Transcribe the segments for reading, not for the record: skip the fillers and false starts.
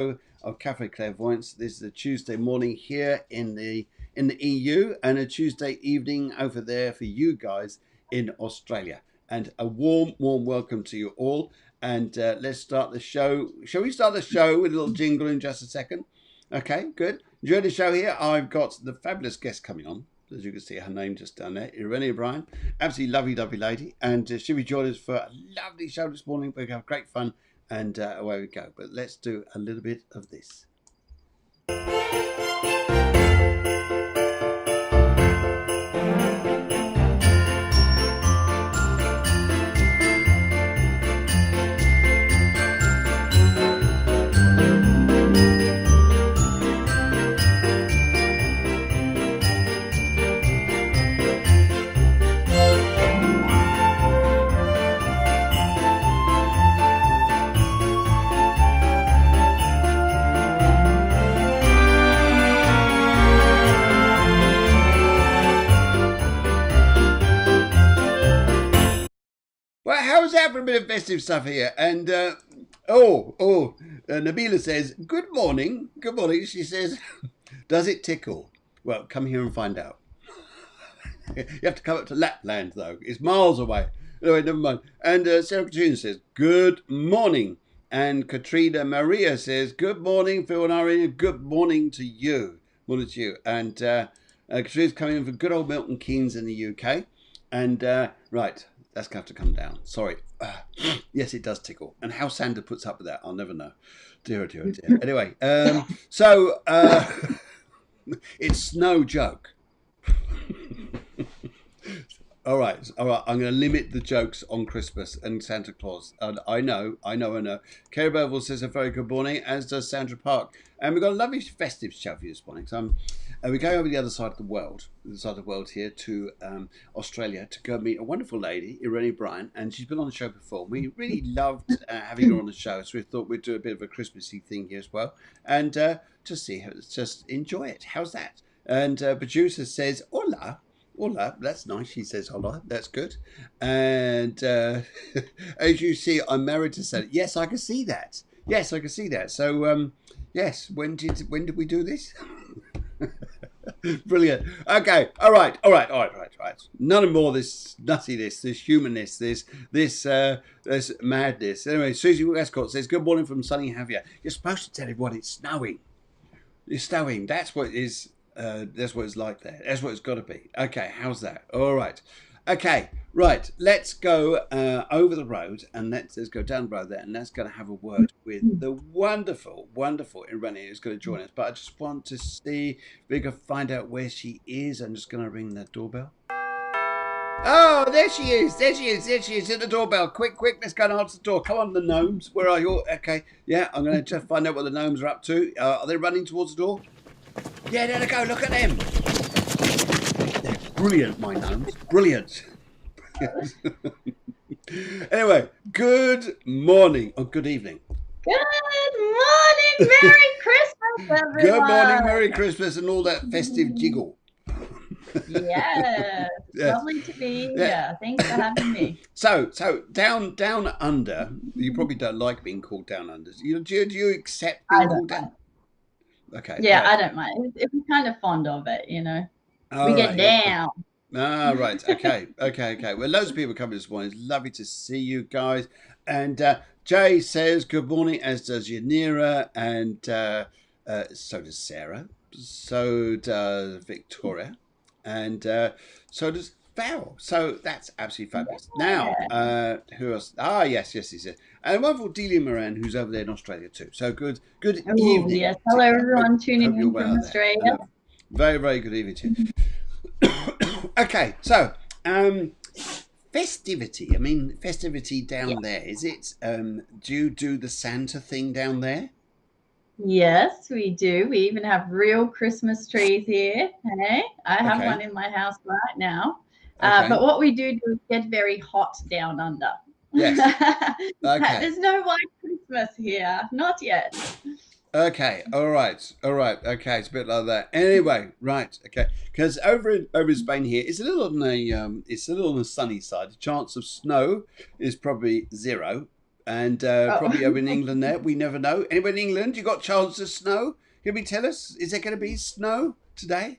of Cafe Clairvoyance. This is a Tuesday morning here in the EU and a Tuesday evening over there for you guys in Australia. And a warm welcome to you all. And let's start the show. Shall we start the show with a little jingle in just a second? Okay, good. Enjoy the show here. I've got the fabulous guest coming on. As you can see, her name just down there, Irene Bryan. Absolutely lovely lady. And she'll be joining us for a lovely show this morning. We're going to have great fun. And away we go. But let's do a little bit of this. Well, how's that for a bit of festive stuff here? And Nabila says, good morning. Good morning. She says, does it tickle? Well, come here and find out. You have to come up to Lapland, though. It's miles away. Anyway, never mind. And Sarah Katrina says, good morning. And Katrina Maria says, good morning, Phil and Irene. Good morning to you. Morning to you. And Katrina's coming in from good old Milton Keynes in the UK. And, right. That's going to have to come down. Sorry. Yes, it does tickle. And how Sandra puts up with that, I'll never know. Dear, dear, dear. Anyway, it's no joke. All right. I'm going to limit the jokes on Christmas and Santa Claus. And I know. Kerry Bevel says a very good morning, as does Sandra Park. And we've got a lovely festive show for you this morning. So we're going over the other side of the world, here to Australia to go meet a wonderful lady, Irene Bryan, and she's been on the show before. We really loved having her on the show, so we thought we'd do a bit of a Christmassy thing here as well, and just enjoy it. How's that? And producer says, hola. Hola, that's nice. She says hola, that's good. And as you see, I'm married to Sally. Yes, I can see that. Yes, I can see that. So, yes, when did we do this? Brilliant. Okay. All right. None more this nuttiness, this humanness, this madness. Anyway, Susie Westcott says, good morning from sunny Javier. You're supposed to tell everyone it's snowing. It's snowing. That's what it is. That's what it's like there. That's what it's got to be. Okay, how's that? All right. Okay, right. Let's go over the road and let's go down the road there and let's go to have a word with the wonderful Irene who's going to join us. But I just want to see if we can find out where she is. I'm just going to ring the doorbell. Oh, there she is at the doorbell. Quick, let's go and answer the door. Come on, the gnomes. Where are you? Okay, yeah, I'm going to just find out what the gnomes are up to. Are they running towards the door? Yeah, there they go. Look at them. They're brilliant, my gnomes. Brilliant. Anyway, good morning or good evening. Good morning. Merry Christmas, everyone. Good morning, Merry Christmas, and all that festive jiggle. Yes. Lovely to be here. Thanks for having me. So down under. You probably don't like being called down under. Do you accept being called down? Okay. Yeah, right. I don't mind. We're kind of fond of it, you know. We get down. Ah, right. Okay. Well, loads of people coming this morning. It's lovely to see you guys. And Jay says good morning, as does Yanira, and so does Sarah, so does Victoria, and so does Val. So that's absolutely fabulous. Yeah. Now, who else? Ah, yes. And a wonderful Delia Moran, who's over there in Australia too. So good evening. Yes. Hello, everyone tuning in from Australia. Very, very good evening to you. Okay, so festivity. I mean, festivity down there. Is it? Do you do the Santa thing down there? Yes, we do. We even have real Christmas trees here. Hey, I have one in my house right now. But what we do is get very hot down under. Yes. Okay. There's no white Christmas here. Not yet. Okay. All right. Okay. It's a bit like that. Anyway, right. Okay. Because over in Spain here, it's a little on the sunny side. The chance of snow is probably 0. and Oh. probably over in England there. We never know. Anywhere in England, you got chance of snow? Can we tell us? Is there going to be snow today?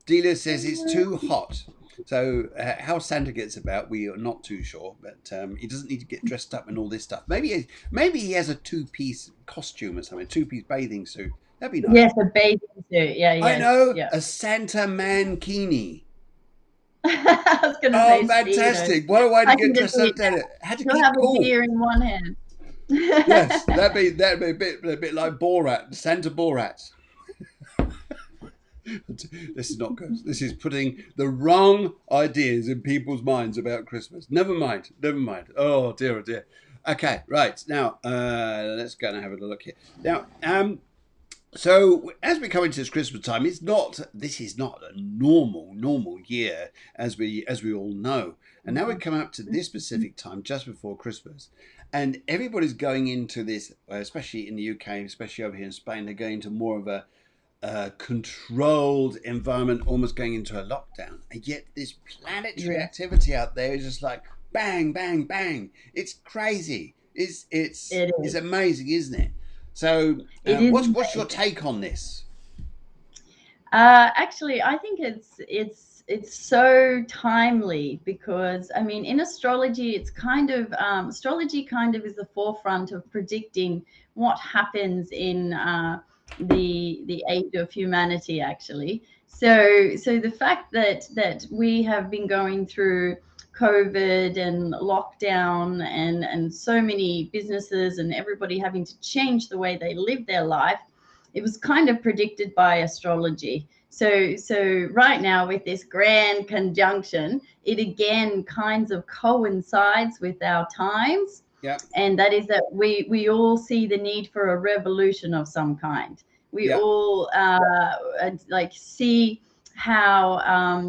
Dealer says it's too hot. So how Santa gets about, we are not too sure. But he doesn't need to get dressed up and all this stuff. Maybe he has a two-piece costume or something, two-piece bathing suit. That'd be nice. Yes, a bathing suit. Yeah, I yes, know, yeah. a Santa mankini. I was going to Oh, say speedos. fantastic! What a way to I get can just dressed see up, it now. Dad. Had to He'll keep have a cool. beer in one hand. Yes, that'd be a bit like Borat, Santa Borat. This is not good. This is putting the wrong ideas in people's minds about Christmas. Never mind. Never mind. Oh dear, oh dear. Okay, right now let's go and have a look here. Now, so as we come into this Christmas time, this is not a normal year as we all know. And now we come up to this specific time just before Christmas, and everybody's going into this, especially in the UK, especially over here in Spain. They're going into more of a controlled environment, almost going into a lockdown. And yet this planetary activity out there is just like bang, bang, bang. It's crazy. It's amazing, isn't it? So, what's your take on this? Actually, I think it's so timely because I mean, in astrology, it's kind of astrology kind of is the forefront of predicting what happens in the age of humanity. Actually, so the fact that we have been going through COVID and lockdown and so many businesses and everybody having to change the way they live their life, it was kind of predicted by astrology. So right now with this grand conjunction, it again kind of coincides with our times. Yeah. And that is that we all see the need for a revolution of some kind. We all like see how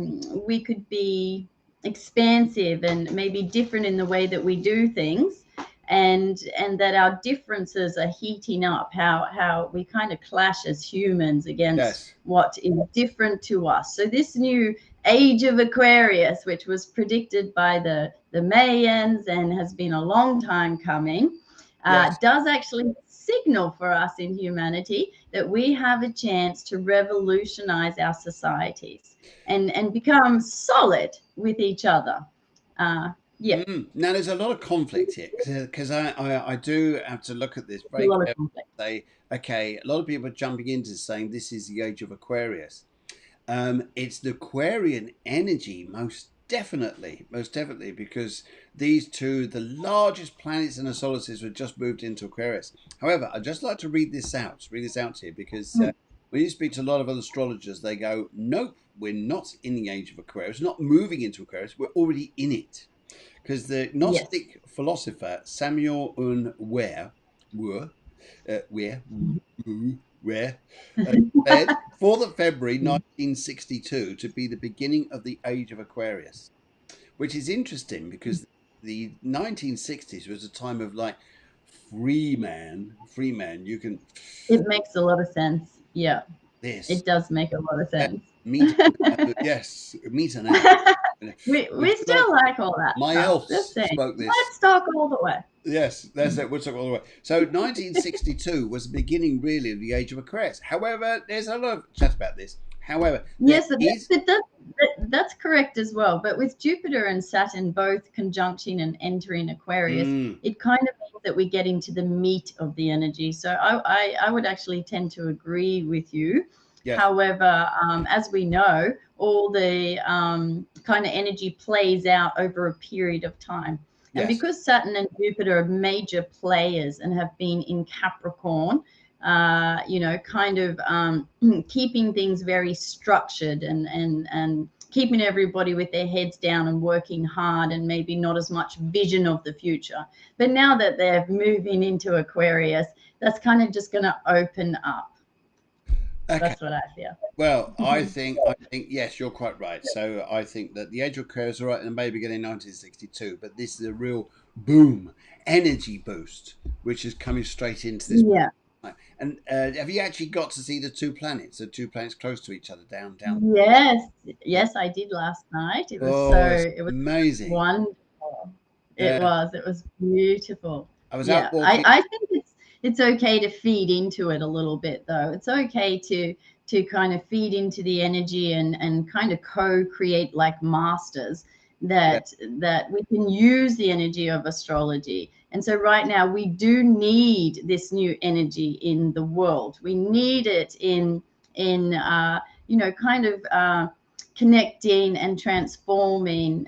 we could be expansive and maybe different in the way that we do things, and that our differences are heating up, how we kind of clash as humans against what is different to us. So this new age of Aquarius, which was predicted by the Mayans and has been a long time coming, does actually signal for us in humanity that we have a chance to revolutionize our societies and become solid with each other. Yeah. Now there's a lot of conflict here because I do have to look at this A very lot of carefully. conflict. Say, okay, a lot of people are jumping into saying this is the age of Aquarius. It's the Aquarian energy, most definitely, because these two, the largest planets in the solar system, have just moved into Aquarius. However, I'd just like to read this out to you because when you speak to a lot of other astrologers, they go, nope, we're not in the age of Aquarius, not moving into Aquarius, we're already in it. Because the Gnostic philosopher Samuel Ware said 4th of February 1962 to be the beginning of the age of Aquarius, which is interesting because the 1960s was a time of like free man. You can. It makes a lot of sense. Yeah, This. it does make a lot of sense. Meet an elf. we still like all that My stuff. elves spoke this. Let's talk all the way. Yes, that's it. We'll talk all the way. So 1962 was the beginning, really, of the age of Aquarius. However, there's a lot of chat about this. However, yes, that's correct as well. But with Jupiter and Saturn both conjuncting and entering Aquarius, it kind of means that we get into the meat of the energy. So I would actually tend to agree with you. Yes. However, as we know, all the kind of energy plays out over a period of time. And because Saturn and Jupiter are major players and have been in Capricorn, kind of keeping things very structured and keeping everybody with their heads down and working hard and maybe not as much vision of the future. But now that they're moving into Aquarius, that's kind of just going to open up. Okay. That's what I feel. Well, I think yes, you're quite right. So I think that the age of Aquarius, all right, and maybe getting 1962, but this is a real boom, energy boost, which is coming straight into this. Yeah. And have you actually got to see the two planets close to each other down? Yes, I did last night. It was it was amazing, wonderful. It was beautiful. I was Yeah, out walking. I think it's okay to feed into it a little bit, though. It's okay to kind of feed into the energy and kind of co-create like masters Yeah, that we can use the energy of astrology. And so right now we do need this new energy in the world. We need it in kind of connecting and transforming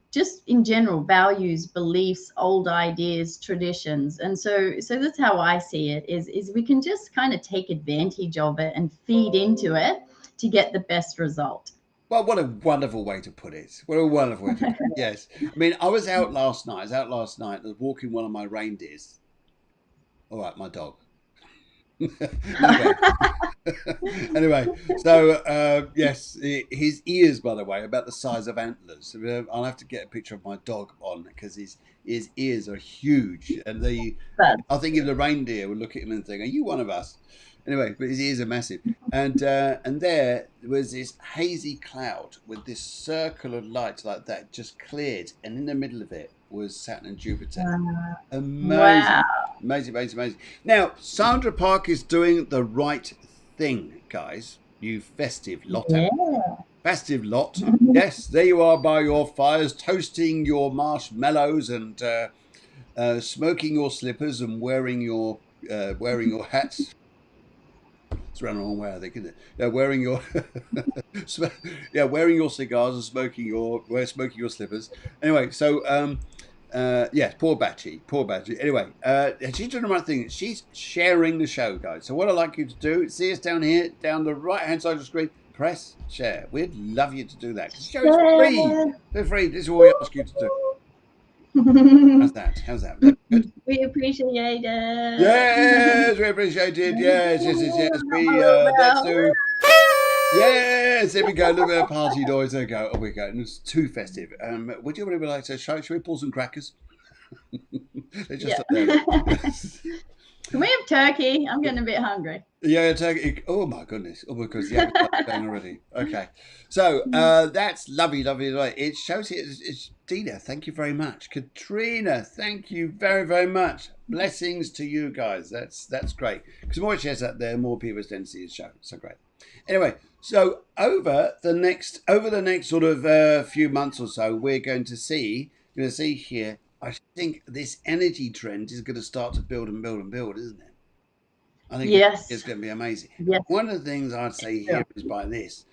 just in general values, beliefs, old ideas, traditions. And so that's how I see it, is we can just kind of take advantage of it and feed into it to get the best result. well, what a wonderful way to put it. What a wonderful way to put it. Yes. I mean, I was out last night. I was out last night. I was walking one of my reindeers. All right, my dog. Anyway, anyway, so yes, his ears, by the way, about the size of antlers. I'll have to get a picture of my dog on because his ears are huge, and But I think if the reindeer would look at him and think, "Are you one of us?" Anyway, but his ears are massive, and there was this hazy cloud with this circle of light like that just cleared, and in the middle of it was Saturn and Jupiter. wow. Amazing, amazing, amazing, amazing. Now, Sandra Park is doing the right thing, guys. You festive lot out. Yeah. Festive lot. Yes, there you are by your fires, toasting your marshmallows and smoking your slippers and wearing your hats. It's around the wrong way, I think, isn't it? Yeah, wearing your wearing your cigars and smoking your slippers. Anyway, so yes, poor Batchy, poor Batchy. Anyway, she's doing the right thing. She's sharing the show, guys. So what I'd like you to do, see us down here, down the right hand side of the screen. Press share. We'd love you to do that. The show is free. They're free. This is what we ask you to do. How's that? How's that? Is that good? We appreciate it. Yes, we appreciate it. Yes, yes, yes, yes. We let's do. Yes, there we go. Look at that party noise. There we go. Oh, we go. And it's too festive. Would you really like to should we pull some crackers? They're just Yeah. up there. Can we have turkey? I'm getting a bit hungry. Yeah, turkey. Oh my goodness. Oh, because the appetite's going already. Okay. So that's lovely, lovely, lovely. It shows it. It's Dina. Thank you very much. Katrina, thank you very, very much. Blessings to you guys. That's great. Because the more it shares out there, the more people tend to see the show. So great. Anyway, so over the next sort of few months or so, we're going to see here. I think this energy trend is going to start to build and build and build, isn't it? I think Yes. it's going to be amazing. Yes. One of the things I'd say here is by this,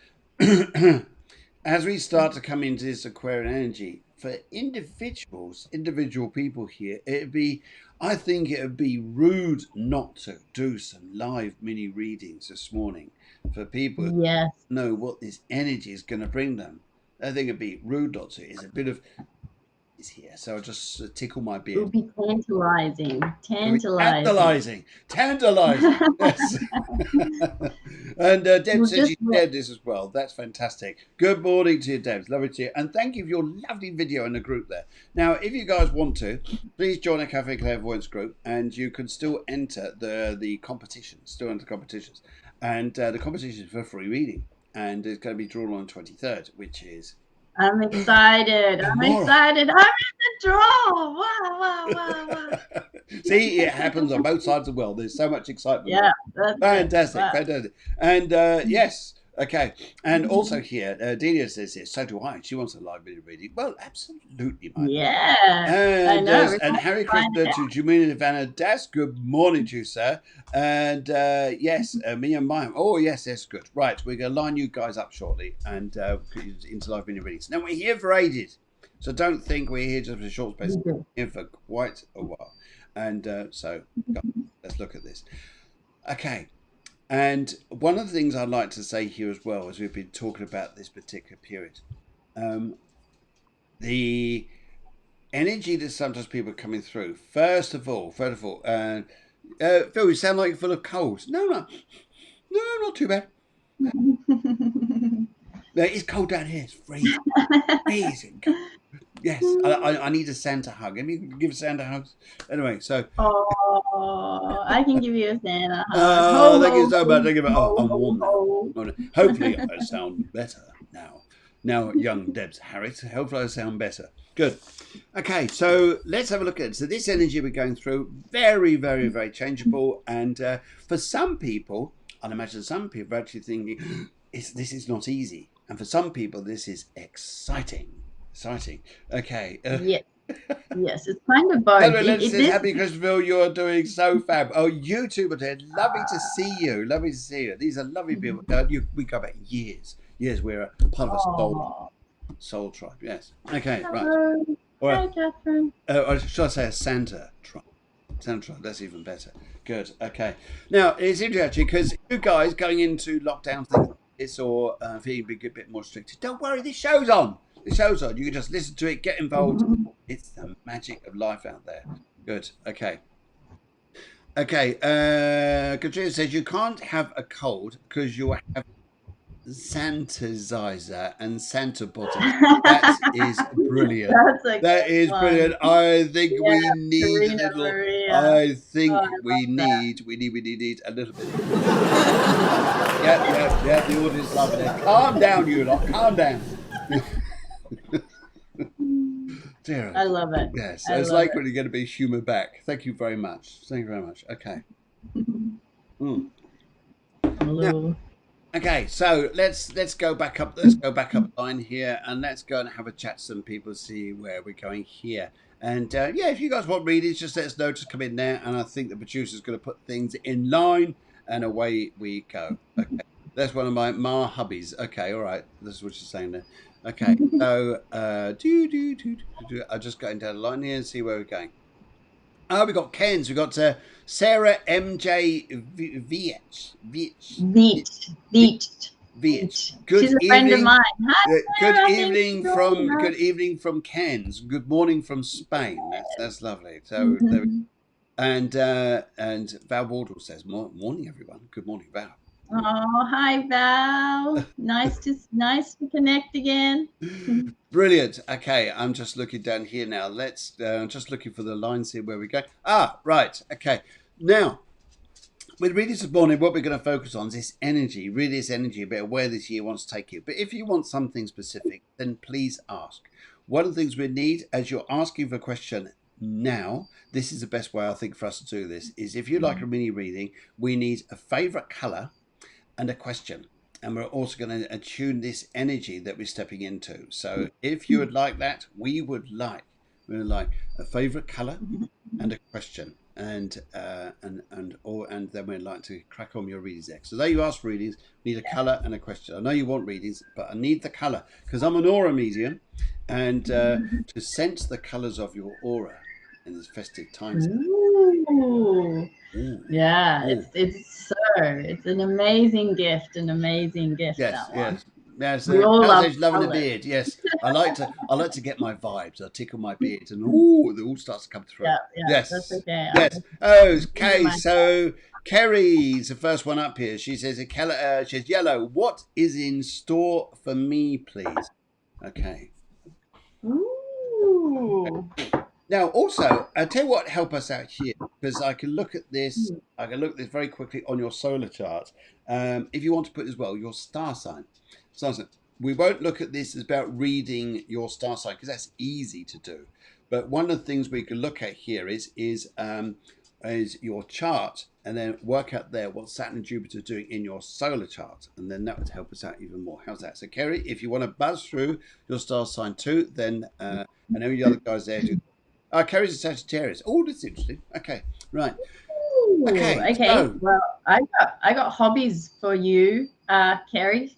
as we start to come into this Aquarian energy, for individual people here, I think it would be rude not to do some live mini readings this morning for people who Yes. know what this energy is going to bring them. I think it'd be rude not to. It's a bit of is here, so I'll just tickle my It would beard. be tantalizing. Tantalizing. Tantalizing. Yes. And Deb We'll says just she shared this as well. That's fantastic. Good morning to you, Deb. Lovely to you. And thank you for your lovely video in the group there. Now, if you guys want to, please join a Cafe Clairvoyance group and you can still enter the competitions, And the competition is for free reading. And it's going to be drawn on the 23rd, which is I'm excited. I'm excited. I'm in the draw. Wow, wow, wow, wow. See, it happens on both sides of the world. There's so much excitement. Yeah, that's Fantastic, wow. fantastic. And yes, okay. And also here, Delia says here, so do I. She wants a live video reading. Well, absolutely, my Yeah, I and, know. and Harry Krishna to Jumina Vanna Das, good morning to you, sir. And yes, me and mine. Oh, yes, that's good. Right, we're going to line you guys up shortly and into live video readings. Now, we're here for ages. So don't think we're here just for a short space. We're here for quite a while. And so let's look at this. Okay. And one of the things I'd like to say here as well, as we've been talking about this particular period, the energy that sometimes people are coming through. First of all, Phil, you sound like you're full of colds. No, not too bad. No, it's cold down here. It's freezing. Freezing. Yes, I need a Santa hug. Let me give Santa hugs. Anyway, so. Oh, I can give you a Santa hug. Oh, thank you so much. Thank you. Oh, I'm warm now. Hopefully, I sound better now. Now, young Debs Harris. Hopefully I sound better. Good. Okay, so let's have a look at it. So this energy we're going through, very, very, very changeable. And for some people, I'd imagine some people are actually thinking, this is not easy. And for some people, this is exciting. Exciting. Okay. Yes, yes, it's kind of both. Hello, says, This, happy Christmasville, you're doing so fab. Oh, you too, but lovely to see you. Lovely to see you. These are lovely people. We go back years. Years, we're a part of a soul tribe. Yes. Okay, hello. right. All right. Hi, Catherine. Or should I say a Santa tribe? Santa tribe, that's even better. Good. Okay. Now, it's interesting actually because you guys going into lockdown things like this or feeling a bit more restricted, don't worry, this show's on. The show's on. You can just listen to it, get involved. It's the magic of life out there. Good. Okay. Okay. Katrina says you can't have a cold because you'll have Sanitizer and Santa bottle. That is brilliant. That is brilliant. I think we need a little. I think we need a little bit. Yeah. The audience loving it. Calm down, you lot. Calm down. Dear, I love it. Yes, it's like when you're going to be humour back. Thank you very much. Thank you very much. Okay. Hello. Now, okay, so let's go back up. Let's go back up line here, and let's go and have a chat to some people, see where we're going here. And yeah, if you guys want readings, just let us know. Just come in there, and I think the producer's going to put things in line, and away we go. Okay, that's one of my hobbies. Okay, all right, this is what you're saying there. Okay, so I'll just go down the line here and see where we're going. Oh, we got Ken's. We got Sarah MJ Viech. Good She's a evening. friend of mine. Hi, Good evening from Ken's. Good morning from Spain. That's lovely. So and Val Wardle says, "Morning, everyone. Good morning, Val." Oh, hi, Val. Nice to connect again. Brilliant. Okay, I'm just looking down here now. Let's just looking for the lines here where we go. Ah, right. Okay. Now, with readings this morning, what we're going to focus on is this energy, really this energy about where this year wants to take you. But if you want something specific, then please ask. One of the things we need, as you're asking for a question now, this is the best way I think for us to do this, is if you like a mini reading, we need a favourite colour and a question. And we're also going to attune this energy that we're stepping into. So if you would like that, we would like a favourite colour and a question. And then we'd like to crack on your readings there. So there you ask for readings, need a colour and a question. I know you want readings, but I need the colour because I'm an aura medium, and to sense the colours of your aura in this festive times. Ooh. Yeah, Ooh. It's an amazing gift. Yes, that one. Yes, we all love loving a beard. Yes, I like to get my vibes. I tickle my beard, and it all starts to come through. Yeah, yes, that's okay. Yes. Okay, so Kerry's the first one up here. She says, she says, yellow. What is in store for me, please? Okay. Ooh. Now, also, I'll tell you what help us out here, because I can look at this. I can look at this very quickly on your solar chart. If you want to put as well your star sign. We won't look at this as about reading your star sign because that's easy to do. But one of the things we can look at here is your chart, and then work out there what Saturn and Jupiter are doing in your solar chart, and then that would help us out even more. How's that? So, Kerry, if you want to buzz through your star sign too, then I know the other guys there do. Kerry's a Sagittarius. Oh, that's interesting. Okay, right. Okay. So, well, I got hobbies for you, Kerry.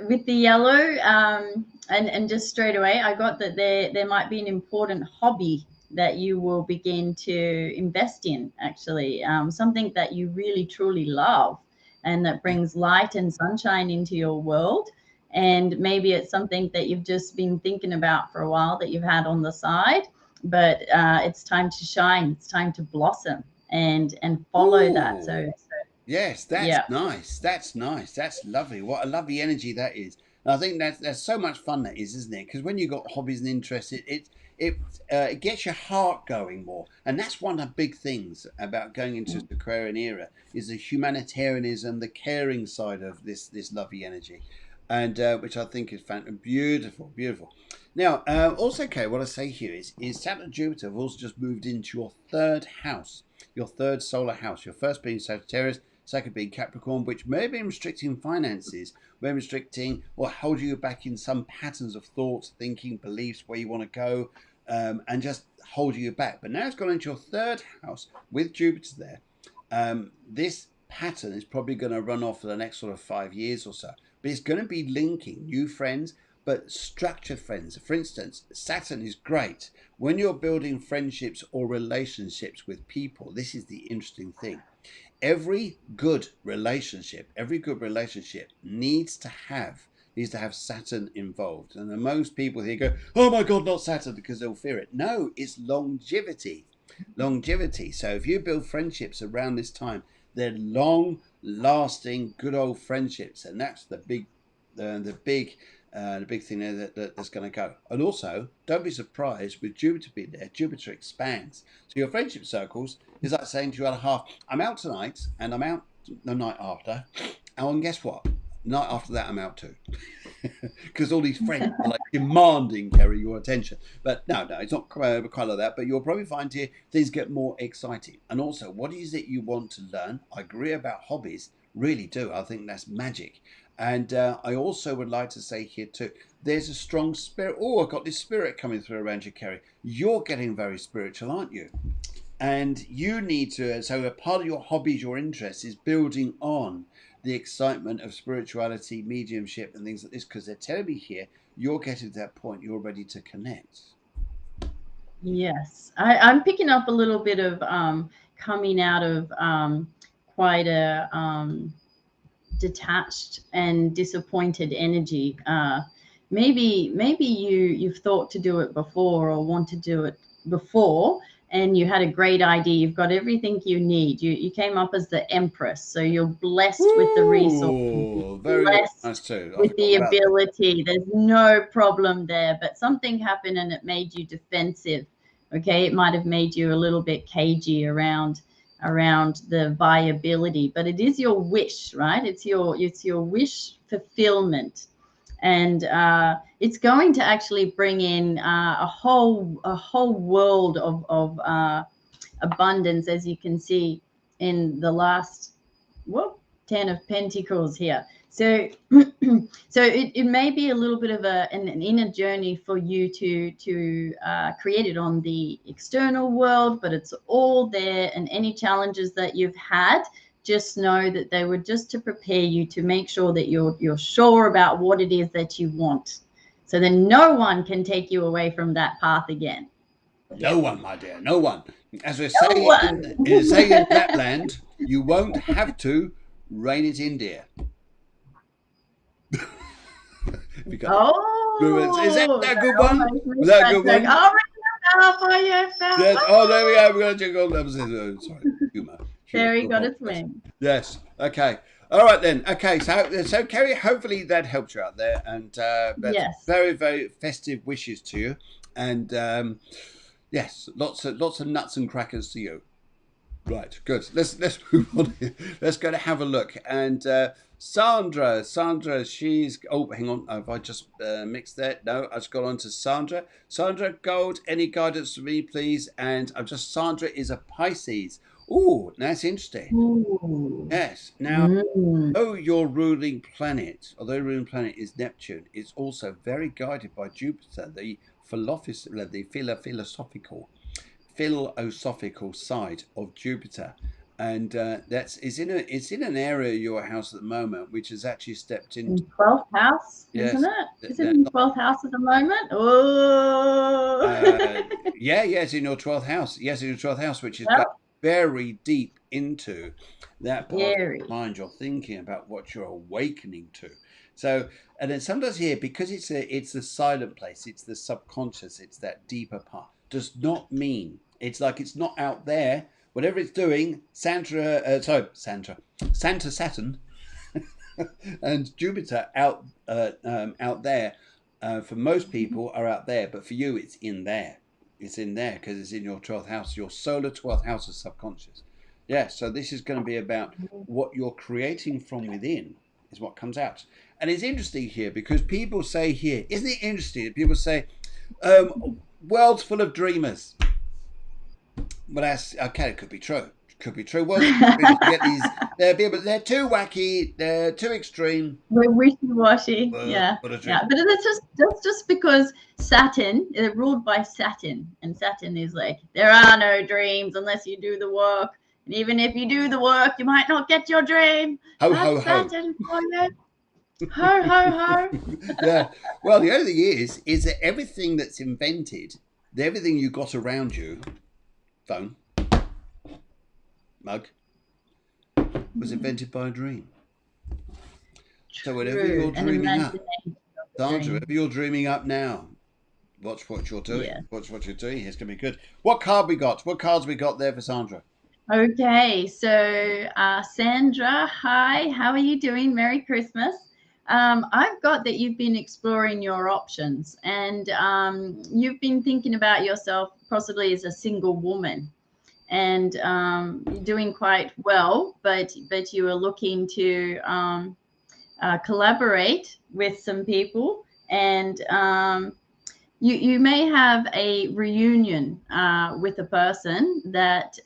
With the yellow, and just straight away, I got that there might be an important hobby that you will begin to invest in. Actually, something that you really truly love, and that brings light and sunshine into your world. And maybe it's something that you've just been thinking about for a while that you've had on the side, but it's time to shine. It's time to blossom and follow that. So yes, that's nice. That's nice. That's lovely. What a lovely energy that is. And I think that's so much fun that is, isn't it? Because when you've got hobbies and interests, it gets your heart going more. And that's one of the big things about going into the Aquarian era is the humanitarianism, the caring side of this lovely energy. and which I think is beautiful, beautiful. Now, also, Kay, what I say here is Saturn and Jupiter have also just moved into your third house, your third solar house. Your first being Sagittarius, second being Capricorn, which may be restricting finances, may be restricting or holding you back in some patterns of thoughts, thinking, beliefs, where you want to go, and just holding you back. But now it's gone into your third house with Jupiter there. This pattern is probably going to run off for the next sort of 5 years or so, but it's going to be linking new friends, but structured friends. For instance, Saturn is great when you're building friendships or relationships with people. This is the interesting thing. Every good relationship needs to have Saturn involved. And most people here go, oh my God, not Saturn, because they'll fear it. No, it's longevity. So if you build friendships around this time, they're long lasting, good old friendships. And that's the big thing there that's going to go. And also, don't be surprised with Jupiter being there. Jupiter expands. So your friendship circles is like saying to your other half, I'm out tonight and I'm out the night after. And guess what? Night after that, I'm out too. Because all these friends are like demanding, Kerry, your attention. But no, it's not quite like that. But you'll probably find here things get more exciting. And also, what is it you want to learn? I agree about hobbies. Really do. I think that's magic. And I also would like to say here too, there's a strong spirit. Oh, I've got this spirit coming through around you, Kerry. You're getting very spiritual, aren't you? And you need to, so a part of your hobbies, your interest is building on the excitement of spirituality, mediumship, and things like this, because they're telling me here, you're getting to that point, you're ready to connect. Yes, I'm picking up a little bit of coming out of quite a detached and disappointed energy. Maybe you've thought to do it before or want to do it before, and you had a great idea. You've got everything you need. You came up as the Empress, so you're blessed with the resources, very blessed nice too. with the ability. There's no problem there, but something happened and it made you defensive. Okay, it might have made you a little bit cagey around the viability, but it is your wish, right? It's your wish fulfillment, and it's going to actually bring in a whole world of abundance, as you can see in the last 10 of Pentacles here. So so it may be a little bit of an inner journey for you to create it on the external world, but it's all there. And any challenges that you've had, just know that they were just to prepare you to make sure that you're sure about what it is that you want, so then no one can take you away from that path again. No one, my dear, no one. As we're saying in Lapland, you won't have to rein it in, dear. Is that a good one? Was that a good one? Yes. Oh, there we go. We're going to check all levels. Sorry, humor. Terry got its wing. Yes. Okay. All right then. Okay. So Kerry, hopefully that helped you out there, and that's yes. Very, very festive wishes to you, and yes, lots of nuts and crackers to you. Right. Good. Let's move on. Let's go to have a look. And Sandra, she's... Oh, hang on. Have I just mixed that? No, I've just got on to Sandra. Sandra Gold, any guidance for me, please? And Sandra is a Pisces. Oh, that's interesting. Ooh. Yes. Now, your ruling planet, although your ruling planet is Neptune, it's also very guided by Jupiter, the philosophical side of Jupiter, and it's in an area of your house at the moment which has actually stepped into 12th house, isn't it? Is it in 12th house at the moment? Oh, it's in your 12th house. Yes, in your 12th house, which is got very deep into that part of your mind. You're thinking about what you're awakening to. So, and then sometimes here, because it's a silent place, it's the subconscious, it's that deeper part, does not mean it's like it's not out there. Whatever it's doing, Santa Saturn and Jupiter out there, for most people are out there, but for you it's in there. It's in there because it's in your 12th house, your solar 12th house of subconscious. Yeah, so this is going to be about what you're creating from within is what comes out. And it's interesting here because people say here, isn't it interesting that people say, world's full of dreamers. Well, that's okay. It could be true. Could be true. Well, you get these. They're too wacky. They're too extreme. We're wishy-washy. Yeah. But That's just because Saturn, they're ruled by Saturn, and Saturn is like, there are no dreams unless you do the work, and even if you do the work, you might not get your dream. Ho That's ho ho. Saturn for you. Ho ho ho. Yeah. Well, the only thing is that everything that's invented, everything you got around you, phone, mug, was invented by a dream. So whatever you're dreaming up, Sandra, whatever you're dreaming up now, watch what you're doing. Yeah. Watch what you're doing. It's going to be good. What card we got? What cards we got there for Sandra? Okay, so Sandra, hi. How are you doing? Merry Christmas. I've got that you've been exploring your options, and you've been thinking about yourself possibly as a single woman, and you're doing quite well, but you are looking to collaborate with some people, and you may have a reunion with a person that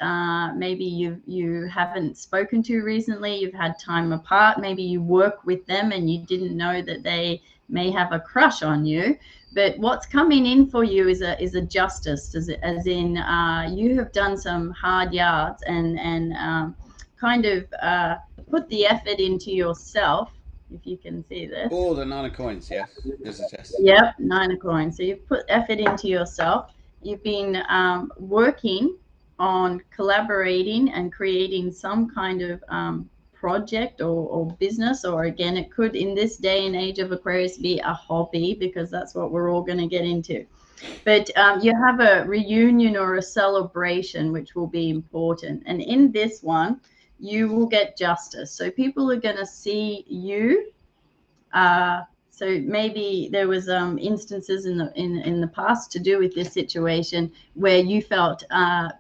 maybe you haven't spoken to recently. You've had time apart. Maybe you work with them and you didn't know that they may have a crush on you. But what's coming in for you is a justice, as in you have done some hard yards and kind of put the effort into yourself. If you can see this. Oh, the 9 of coins, yes. Yes. Yep, 9 of coins. So you've put effort into yourself. You've been working on collaborating and creating some kind of project or business, or again, it could in this day and age of Aquarius be a hobby, because that's what we're all going to get into. But you have a reunion or a celebration, which will be important. And in this one, you will get justice. So people are going to see you. So maybe there was instances in the past to do with this situation where you felt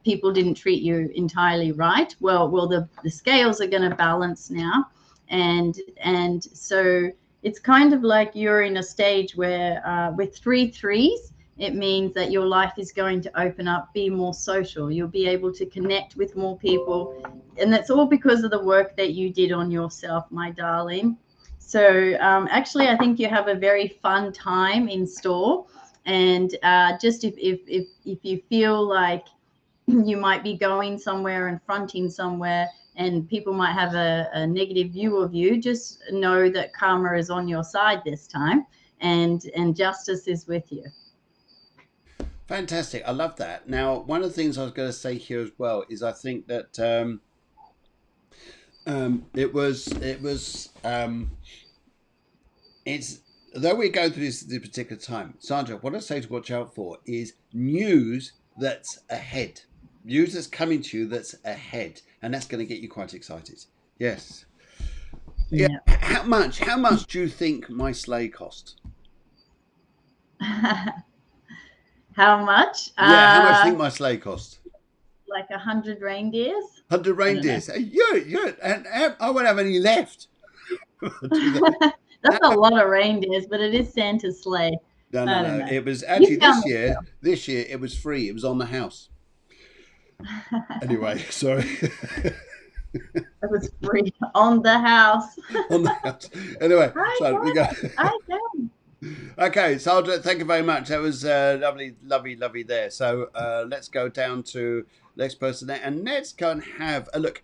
people didn't treat you entirely right. Well, the scales are going to balance now, and so it's kind of like you're in a stage where with 3 threes. It means that your life is going to open up, be more social. You'll be able to connect with more people. And that's all because of the work that you did on yourself, my darling. So actually, I think you have a very fun time in store. And just if you feel like you might be going somewhere and fronting somewhere and people might have a negative view of you, just know that karma is on your side this time, and justice is with you. Fantastic. I love that. Now, one of the things I was going to say here as well is I think that it's though we go through this particular time, Sandra, what I say to watch out for is news that's ahead, news that's coming to you that's ahead, and that's going to get you quite excited. Yes. Yeah. How much do you think my sleigh cost? How much? Yeah, how much do you think my sleigh cost? Like 100 reindeers. 100 reindeers. Yeah, and I won't have any left. That's a lot of reindeers, but it is Santa's sleigh. No. It was actually this year it was free. It was on the house. Anyway, sorry. It was free on the house. On the house. Anyway, so we go. I can. Okay, Sandra, thank you very much. That was lovely there. So let's go down to next person there, and let's go and have a look.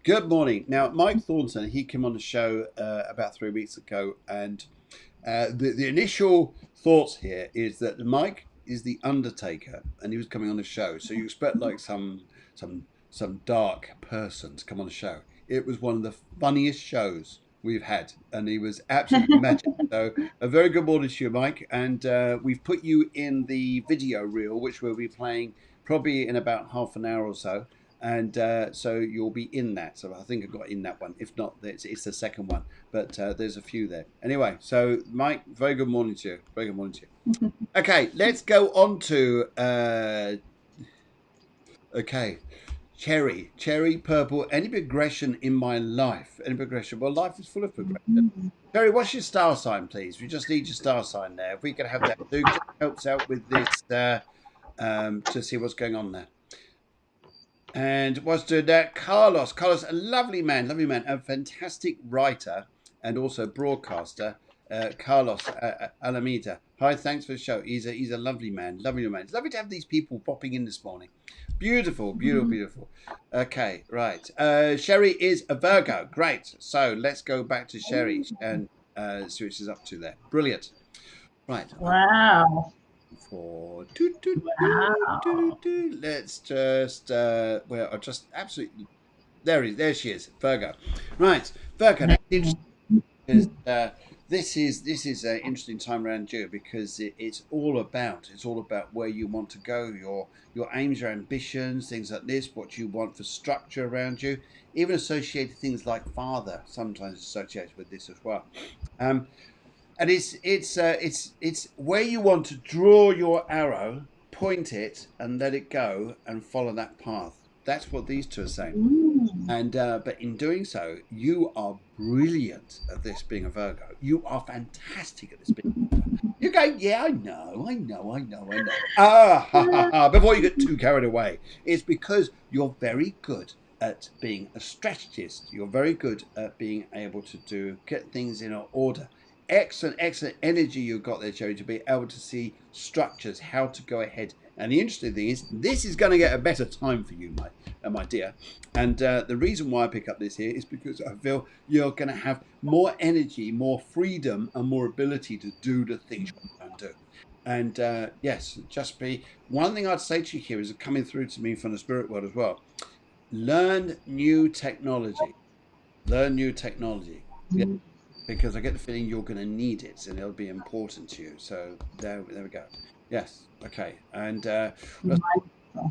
Good morning. Now, Mike Thornton, he came on the show about 3 weeks ago, and the initial thoughts here is that Mike is the Undertaker, and he was coming on the show. So you expect like some dark person to come on the show. It was one of the funniest shows we've had, and he was absolutely magic. So a very good morning to you, Mike, and we've put you in the video reel, which we'll be playing probably in about half an hour or so, and so you'll be in that. So I think I got in that one. If not, it's the second one, but there's a few there. Anyway, so Mike, very good morning to you. Okay, let's go on to cherry, purple, any progression in my life, any progression. Well, life is full of progression. Mm. Cherry, what's your star sign, please? We just need your star sign there. If we could have that, too, just helps out with this to see what's going on there. And what's doing that? Carlos, a lovely man, a fantastic writer and also broadcaster. Carlos Alameda. Hi, thanks for the show. He's a lovely man, It's lovely to have these people popping in this morning. Beautiful, beautiful, beautiful. Okay, right. Sherry is a Virgo. Great. So let's go back to Sherry and see what she's up to there. Brilliant. Right. Wow. For Wow. let's just well, I just absolutely there she is, Virgo. Right, Virgo. Now, because this is an interesting time around you because it's all about where you want to go, your aims, your ambitions, things like this, what you want for structure around you, even associated things like father sometimes associated with this as well. And it's where you want to draw your arrow, point it, and let it go, and follow that path. That's what these two are saying. And but in doing so, you are brilliant at this being a Virgo. You are fantastic at this being. You go, yeah, I know. Before you get too carried away, it's because you're very good at being a strategist. You're very good at being able to get things in order. Excellent energy you've got there, Jerry, to be able to see structures, how to go ahead. And the interesting thing is, this is going to get a better time for you, my dear. And the reason why I pick up this here is because I feel you're going to have more energy, more freedom, and more ability to do the things you want to do. And yes, just be one thing I'd say to you here is coming through to me from the spirit world as well. Learn new technology. Yeah, because I get the feeling you're going to need it and it'll be important to you. So there we go. Yes. Okay. And I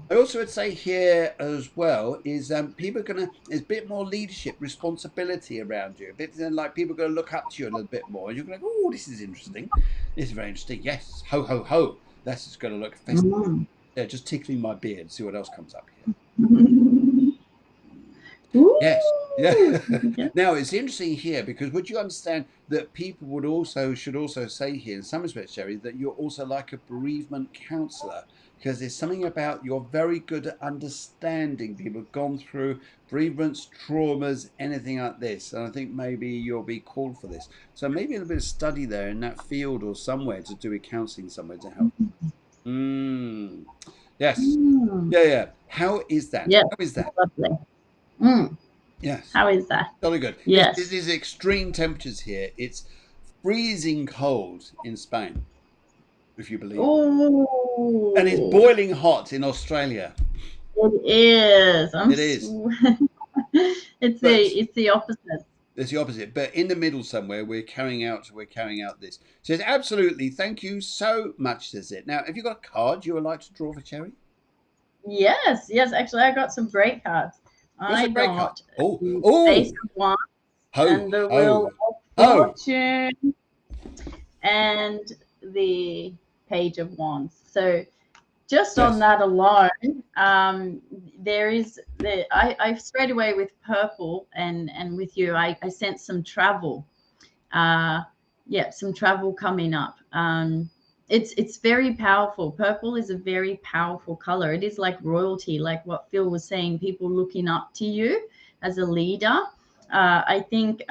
also would say here as well is people are going to, there's a bit more leadership, responsibility around you. A bit like people are going to look up to you a little bit more. And you're going to go, oh, this is interesting. This is very interesting. Yes. Ho, ho, ho. That's just going to look festive. Yeah, just tickling my beard. See what else comes up here. Yes. Yeah. Now it's interesting here because would you understand that people should also say here in some respects, Jerry, that you're also like a bereavement counsellor because there's something about you're very good at understanding people who've gone through bereavements, traumas, anything like this. And I think maybe you'll be called for this. So maybe a little bit of study there in that field or somewhere to do with counselling somewhere to help. Yes. Yeah. How is that? Yes. How is that? Lovely. Yes. How is that? Jolly good. Yes. This is extreme temperatures here. It's freezing cold in Spain, if you believe. Oh. And it's boiling hot in Australia. It is. It is. It's the opposite. It's the opposite. But in the middle somewhere, we're carrying out this. So it's absolutely, thank you so much, says it. Now, have you got a card you would like to draw for Cherry? Yes. Actually, I got some great cards. What's a great card? The Ace of Wands and the Wheel of Fortune and the Page of Wands. So just on that alone, there is I straight away with purple and with you, I sense some travel. Some travel coming up. It's very powerful. Purple is a very powerful color. It is like royalty, like what Phil was saying, people looking up to you as a leader. I think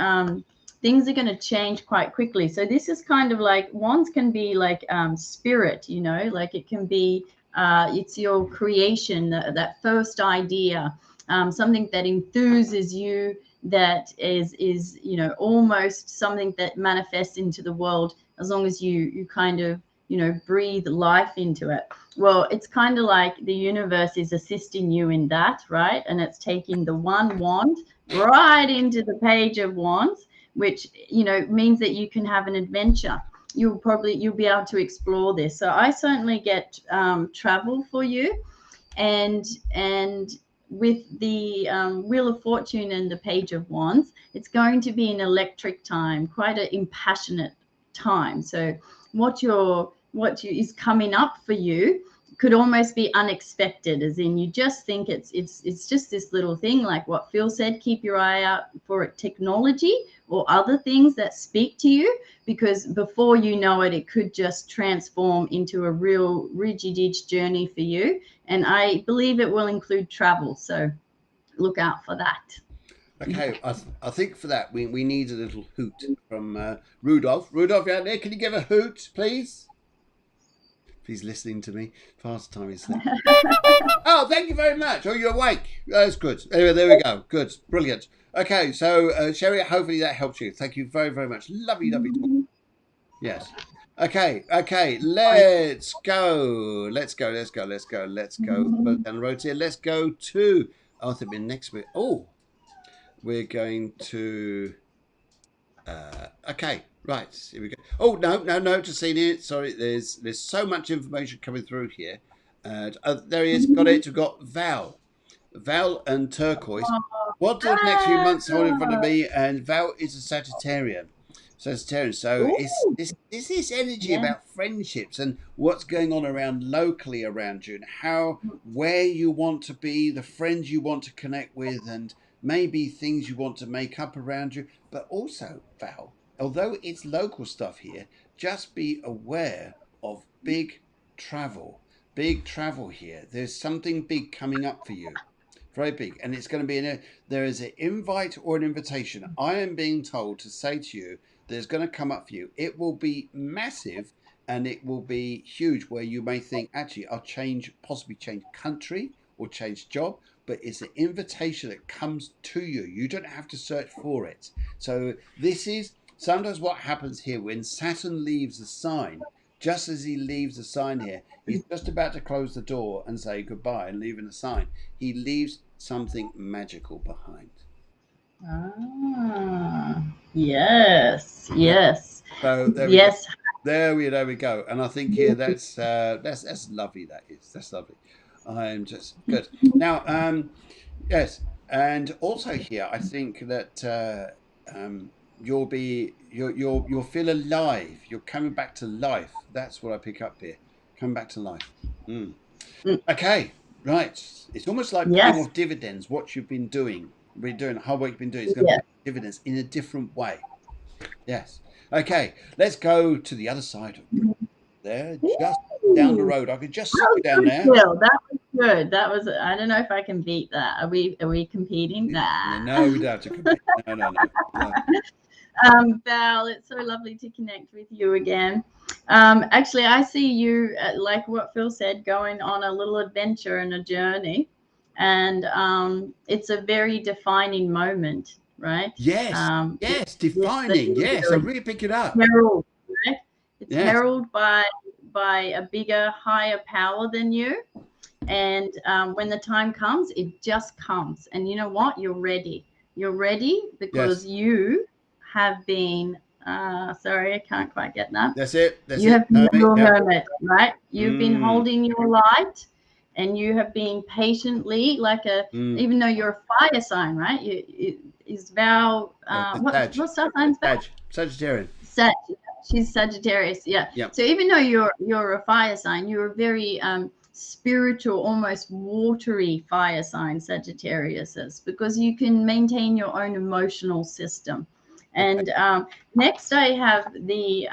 things are going to change quite quickly. So this is kind of like, wands can be like spirit, like it can be, it's your creation, that first idea, something that enthuses you, that is almost something that manifests into the world as long as you kind of breathe life into it. Well, it's kind of like the universe is assisting you in that, right? And it's taking the one wand right into the Page of Wands, which means that you can have an adventure. You'll be able to explore this. So I certainly get travel for you, and with the Wheel of Fortune and the Page of Wands, it's going to be an electric time, quite an impassionate time. So what is coming up for you could almost be unexpected, as in you just think it's just this little thing, like what Phil said, keep your eye out for technology or other things that speak to you, because before you know it, it could just transform into a real rigid journey for you. And I believe it will include travel, so look out for that. Okay, I think for that we need a little hoot from Rudolph. Rudolph, you out there? Can you give a hoot, please? If he's listening to me, past time he's sleeping. Oh, thank you very much. Oh, you're awake. That's good. Anyway, there we go. Good, brilliant. Okay, so Sherry, hopefully that helps you. Thank you very, very much. Lovely, lovely talk. Yes. Okay, let's go. Let's go. Down the road here. Let's go to, I think we're next week. Oh, we're going to, okay, right, here we go. Oh, no, to see it. Sorry, there's so much information coming through here. There he is, got it. We've got Val and Turquoise. What do the next few months hold in front of me? And Val is a Sagittarian. So it's this energy about friendships and what's going on locally around you, and where you want to be, the friends you want to connect with, and maybe things you want to make up around you. But also, Val, although it's local stuff here, just be aware of big travel here. There's something big coming up for you. Very big, and it's going to be there is an invite or an invitation. I am being told to say to you, there's going to come up for you. It will be massive, and it will be huge, where you may think, actually, I'll possibly change country or change job, but it's an invitation that comes to you. You don't have to search for it. So this is sometimes what happens here when Saturn leaves a sign. Just as he leaves the sign here, he's just about to close the door and say goodbye and leaving a sign. He leaves something magical behind. Yes. So there we go. And I think here that's lovely. That's lovely. I'm just good now. Yes, and also here I think that you'll feel alive. You're coming back to life. That's what I pick up here. Come back to life. Okay, right. It's almost like paying off dividends. What you've been doing, hard work you've been doing, is going to pay dividends in a different way. Yes. Okay, let's go to the other side of there, just down the road. I could just see you down there. That was good. That was. I don't know if I can beat that. Are we competing? Nah. No, we don't have to compete. No. Val, it's so lovely to connect with you again. Actually, I see you, like what Phil said, going on a little adventure and a journey, and it's a very defining moment, right? Yes, defining. Yes, I really pick it up. Herald, right? It's heralded by a bigger, higher power than you, and when the time comes, it just comes. And you know what? You're ready. You're ready because you have been sorry, I can't quite get that. That's it. You have been your hermit, right? You've been holding your light, and you have been patiently, like even though you're a fire sign, right? Is Val what's that sign? Sagittarian. She's Sagittarius, yeah. So even though you're a fire sign, you're a very spiritual, almost watery fire sign, Sagittarius is, because you can maintain your own emotional system. And next I have the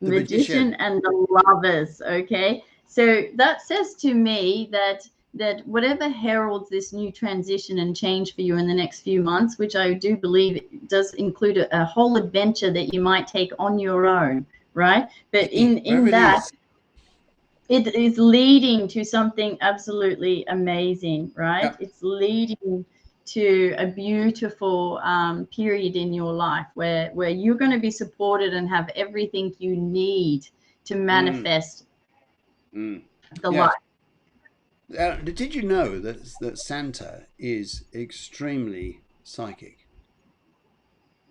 magician and the lovers. Okay, so that says to me that whatever heralds this new transition and change for you in the next few months, which I do believe does include a whole adventure that you might take on your own, right? But in that, it is leading to something absolutely amazing, right? It's leading to a beautiful period in your life where you're going to be supported and have everything you need to manifest the life. Did you know that Santa is extremely psychic?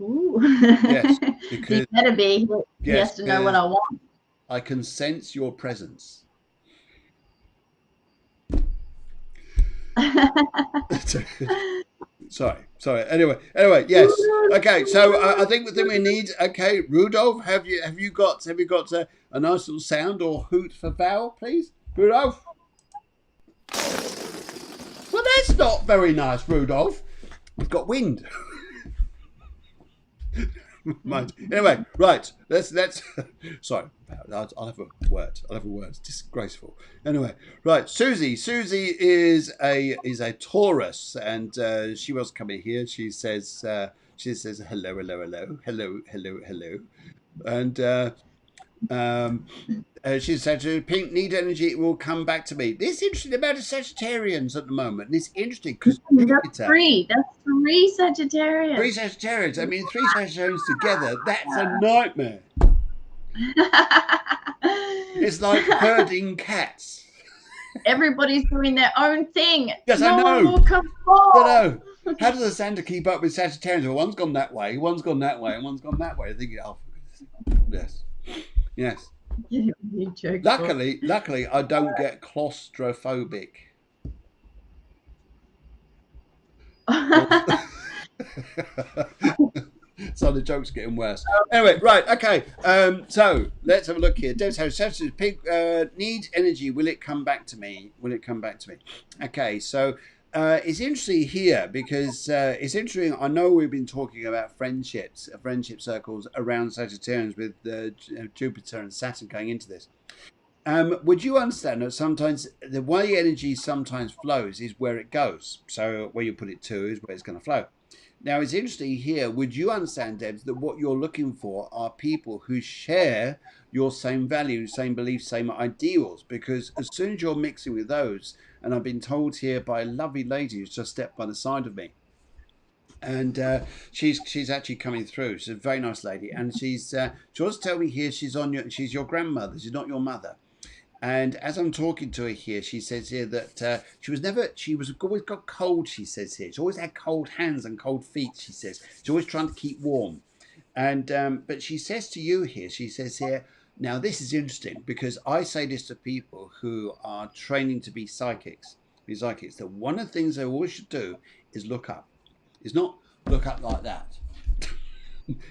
Ooh. Yes, because he better be. He has to know what I want. I can sense your presence. Sorry. Anyway, yes. Okay, so I think the thing we need. Okay, Rudolph, have you got a nice little sound or hoot for Val, please, Rudolph? Well, that's not very nice, Rudolph. We've got wind. Right. Anyway, right. Let's. Sorry, I'll have a word. It's disgraceful. Anyway, right. Susie. Susie is a Taurus, and she was coming here. She says hello, hello, hello, hello, hello, hello, and um, she said to Pink, need energy, it will come back to me. This is interesting about the Sagittarians at the moment. And it's interesting because That's Jupiter. three. That's three Three Sagittarius. Sagittarians. I mean, three Sagittarians together, that's a nightmare. It's like herding cats. Everybody's doing their own thing. Yes, I No one know. will conform. I know. How does the Santa keep up with Sagittarians? Well, one's gone that way, one's gone that way, and one's gone that way. I think, oh, yes. Yes. You joke. Luckily, I don't get claustrophobic. So the joke's getting worse. Anyway, right, okay. So let's have a look here. Dev's house says, "Pig needs energy. Will it come back to me? Will it come back to me?" Okay, so it's interesting here because it's interesting. I know we've been talking about friendship circles around Sagittarians with Jupiter and Saturn going into this. Would you understand that sometimes the way energy sometimes flows is where it goes? So where you put it to is where it's going to flow. Now, it's interesting here. Would you understand, Debs, that what you're looking for are people who share your same values, same beliefs, same ideals? Because as soon as you're mixing with those, and I've been told here by a lovely lady who's just stepped by the side of me, and she's actually coming through. She's a very nice lady, and she wants to tell me here she's your grandmother. She's not your mother. And as I'm talking to her here, she says here that she was always got cold, she says here. She always had cold hands and cold feet, she says. She's always trying to keep warm. And but she says to you here, she says here, now this is interesting because I say this to people who are training to be psychics, that one of the things they always should do is look up. It's not look up like that.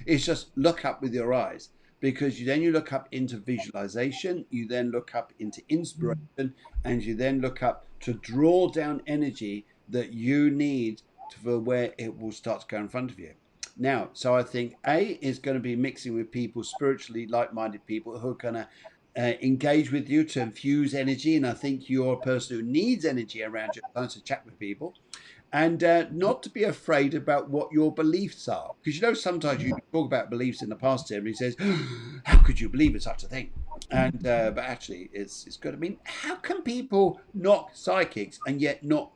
It's just look up with your eyes because you look up into visualization, you then look up into inspiration, and you then look up to draw down energy that you need for where it will start to go in front of you. Now, so I think A is going to be mixing with people, spiritually like-minded people who are going to engage with you to infuse energy. And I think you're a person who needs energy around you, trying to chat with people and not to be afraid about what your beliefs are. Because sometimes you talk about beliefs in the past here, and he says, how could you believe in such a thing? And but actually, it's good. I mean, how can people knock psychics and yet not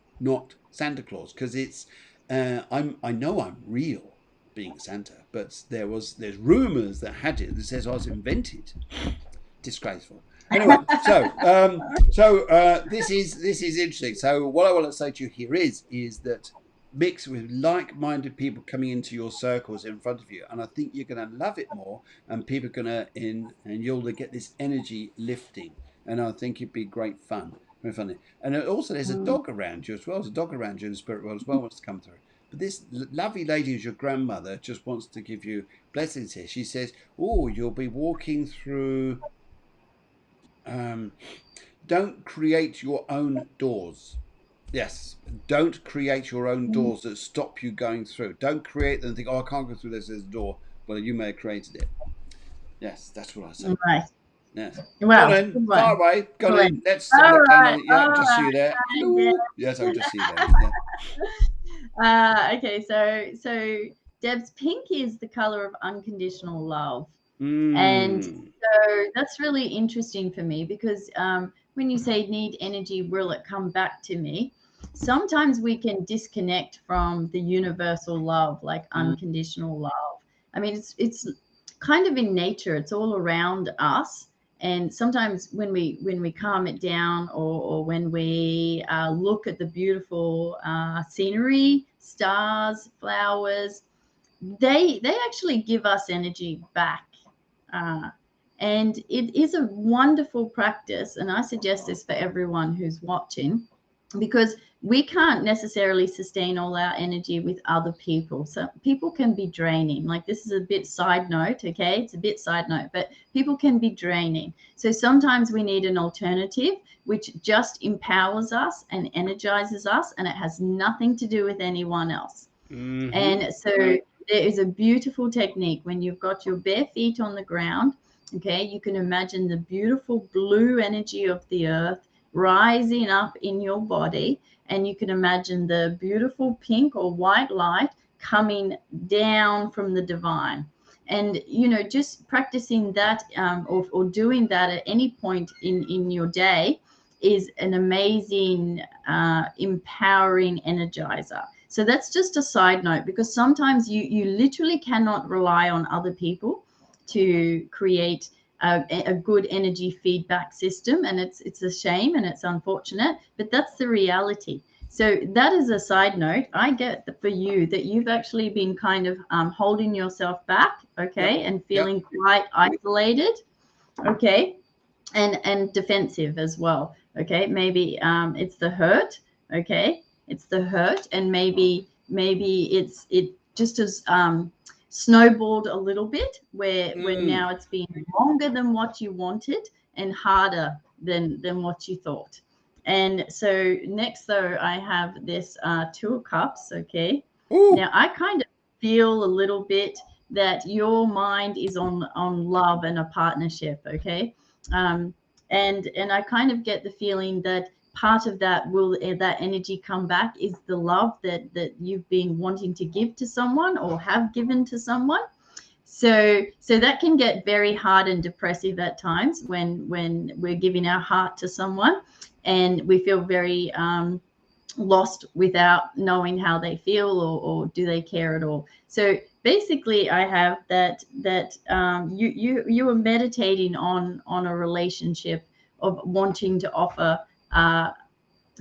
Santa Claus? Because I know I'm real being Santa, but there's rumors that had it that says I was invented. Disgraceful. Anyway, so this is interesting. So what I want to say to you here is that mix with like-minded people coming into your circles in front of you, and I think you're going to love it more, and people are going to and you'll get this energy lifting, and I think it'd be great fun, very funny. And also, there's a dog around you as well. There's a dog around you in the spirit world as well wants to come through. But this lovely lady who's your grandmother just wants to give you blessings here. She says, "Oh, you'll be walking through." Don't create your own doors. Yes, don't create your own doors that stop you going through. Don't create them and think, oh, I can't go through this. There's a door. Well, you may have created it. Yes, that's what I say. Right. Yes. Well, Go on, far away. Go on. Let's all look down right, on it. Yeah, all just see right. you there. Hello. Yes, I just see you there. Yeah. Okay, so Deb's pink is the color of unconditional love. Mm. And so that's really interesting for me because when you say need energy, will it come back to me? Sometimes we can disconnect from the universal love, like unconditional love. I mean, it's kind of in nature. It's all around us. And sometimes when we calm it down, or when we look at the beautiful scenery, stars, flowers, they actually give us energy back. And it is a wonderful practice. And I suggest this for everyone who's watching. because we can't necessarily sustain all our energy with other people. So people can be draining. Like, this is a bit side note, okay? It's a bit side note, but people can be draining. So sometimes we need an alternative which just empowers us and energizes us, and it has nothing to do with anyone else. Mm-hmm. And so there is a beautiful technique when you've got your bare feet on the ground. Okay, you can imagine the beautiful blue energy of the earth rising up in your body, and you can imagine the beautiful pink or white light coming down from the divine. And just practicing that, or doing that at any point in your day, is an amazing empowering energizer. So that's just a side note, because sometimes you literally cannot rely on other people to create a good energy feedback system, and it's a shame and it's unfortunate, but that's the reality. So that is a side note. I get for you that you've actually been kind of holding yourself back, okay, Yep. and feeling quite isolated, okay, and defensive as well, okay. Maybe it's the hurt, okay. It's the hurt, and maybe it just has snowballed a little bit, where now it's been longer than what you wanted and harder than what you thought. And so next, though, I have this Two of Cups, okay. Ooh. Now I kind of feel a little bit that your mind is on love and a partnership, okay. um, and I kind of get the feeling that part of that that energy come back is the love that you've been wanting to give to someone or have given to someone. So that can get very hard and depressive at times when we're giving our heart to someone, and we feel very lost without knowing how they feel, or do they care at all. So basically I have that you are meditating on a relationship of wanting to offer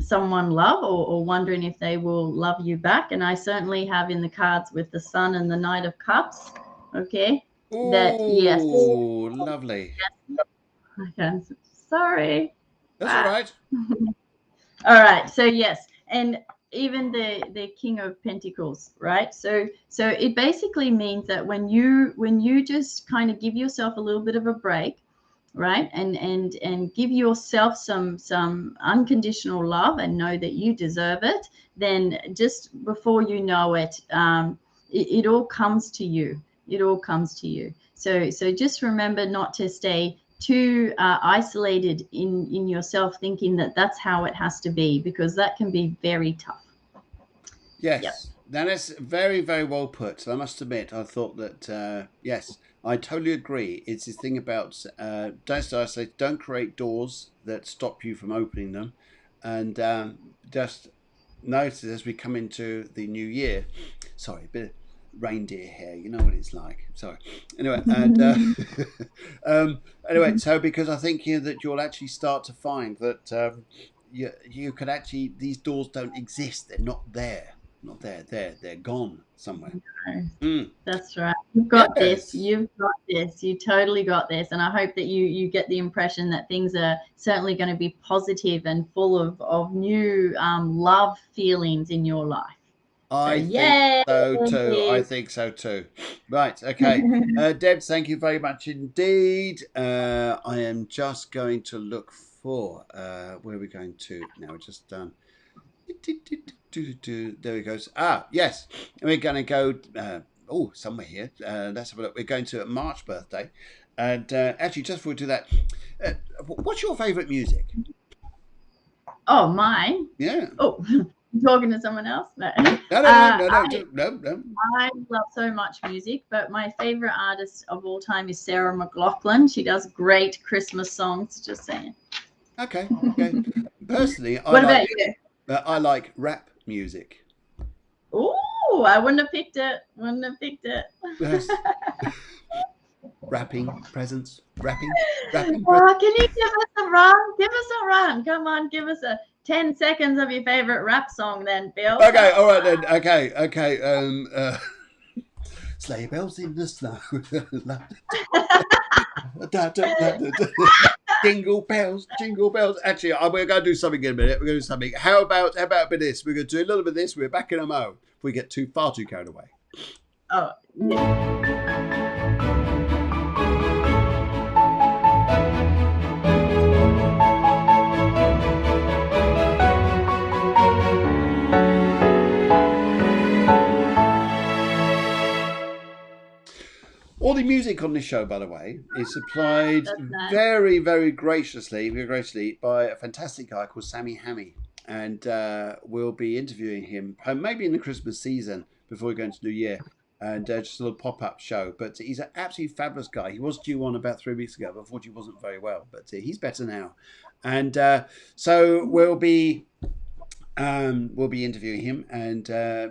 someone love, or wondering if they will love you back. And I certainly have in the cards with the Sun and the Knight of Cups, okay, that yes. Ooh, lovely. Okay, sorry. That's all right. All right. So yes, and even the King of Pentacles, right? So it basically means that when you just kind of give yourself a little bit of a break, right, and give yourself some unconditional love and know that you deserve it, then just before you know it, it all comes to you. It all comes to you. So just remember not to stay too isolated in yourself, thinking that that's how it has to be, because that can be very tough. Yes. Yep. That is very, very well put. I must admit, I thought that, yes, I totally agree. It's this thing about don't isolate, don't create doors that stop you from opening them. And just notice as we come into the new year, sorry, a bit of reindeer hair, you know what it's like. Sorry. Anyway, and anyway, so because I think here that you'll actually start to find that you can actually, these doors don't exist. They're not there. Not there. They're gone somewhere. Mm. That's right. You've got this. Yes. You've got this. You totally got this. And I hope that you get the impression that things are certainly going to be positive and full of new love feelings in your life. So I think yay! so too. I think so too. Right. Okay. Deb, thank you very much indeed. I am just going to look for where we're going to now. We're just done. There we go. Ah, yes. We're going to go somewhere here. Let's have a look. We're going to a March birthday. And actually, just before we do that, what's your favourite music? Oh, mine? Yeah. Oh, I'm talking to someone else? No. No. I love so much music, but my favorite artist of all time is Sarah McLachlan. She does great Christmas songs, just saying. Okay. Personally, What about you? I like rap music. Oh, I wouldn't have picked it. Yes. Rapping presents. Rapping. Oh, can you give us a run? Give us a run. Come on, give us 10 seconds of your favorite rap song then, Bill. Okay, all right then. Okay. Sleigh bells in the snow. Jingle bells, jingle bells. Actually, we're going to do something in a minute. We're going to do something. How about a bit of this? We're going to do a little bit of this. We're back in a mo. If we get far too carried away. Oh, yeah. All the music on this show, by the way, is supplied nice. very, very graciously by a fantastic guy called Sammy Hammy. And we'll be interviewing him maybe in the Christmas season before we go into New Year. And just a little pop-up show. But he's an absolutely fabulous guy. He was due on about 3 weeks ago, but unfortunately wasn't very well. But he's better now. And so we'll be interviewing him and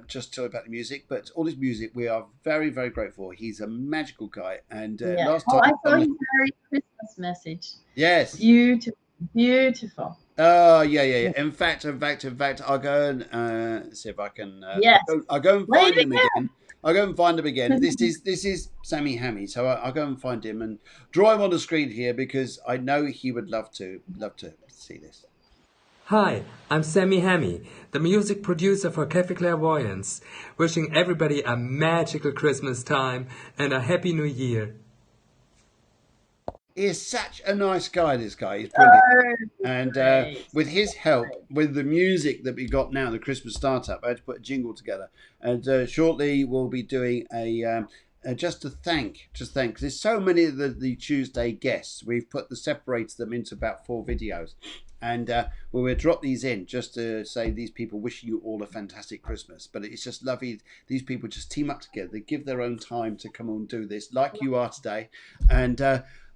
just tell about the music. But all his music, we are very, very grateful. He's a magical guy. And last time, I saw his Merry Christmas message. Yes, beautiful, beautiful. Oh yeah. In fact, I'll go and see if I can. Yes. I'll go and find him again. I'll go and find him again. This is Sammy Hammy. So I'll go and find him and draw him on the screen here because I know he would love to see this. Hi, I'm Sammy Hammy, the music producer for Clairvoyance, wishing everybody a magical Christmas time and a happy New Year. He is such a nice guy, this guy. He's brilliant. And with his help, with the music that we got now, the Christmas startup, I had to put a jingle together. And shortly we'll be doing just to thank, because there's so many of the Tuesday guests. We've separated them into about 4 videos. And we'll drop these in just to say these people wishing you all a fantastic Christmas. But it's just lovely. These people just team up together. They give their own time to come and do this like you are today. And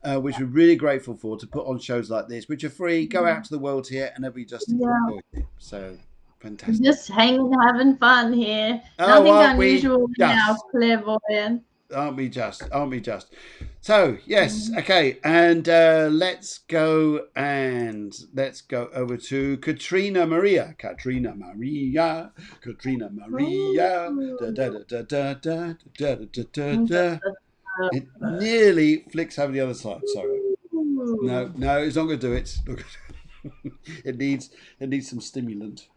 which we're really grateful for, to put on shows like this, which are free, go out to the world here, and everybody just enjoy it. So fantastic. Just hanging, having fun here. Nothing unusual now, Clairvoyant. Aren't we just? So yes, okay, and let's go over to Katrina Maria. It nearly flicks over the other side. Sorry. No, it's not going to do it. It needs some stimulant.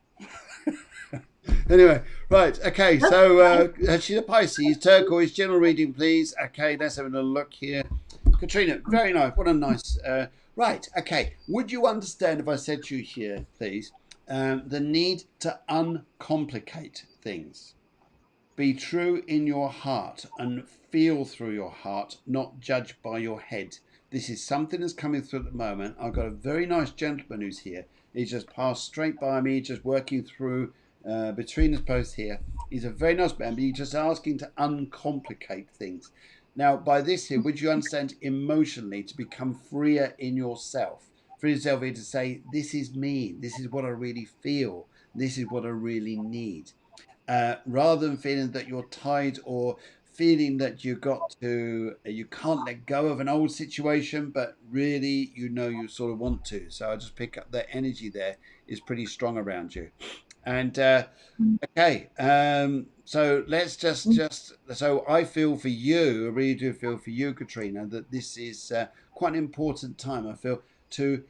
Anyway, right, okay, so she's a Pisces, turquoise, general reading, please. Okay, let's have a little look here. Katrina, very nice. What a nice... right, okay. Would you understand if I said to you here, please, the need to uncomplicate things? Be true in your heart and feel through your heart, not judge by your head. This is something that's coming through at the moment. I've got a very nice gentleman who's here. He's just passed straight by me, just working through between us both here. He's a very nice man, but he's just asking to uncomplicate things. Now, by this here, would you understand emotionally to become freer in yourself? For yourself here to say, this is me. This is what I really feel. This is what I really need. Rather than feeling that you're tied or feeling that you can't let go of an old situation, but really, you sort of want to. So I just pick up that energy there is pretty strong around you. And okay, so let's so I feel for you, I really do feel for you, Katrina, that this is quite an important time. I feel to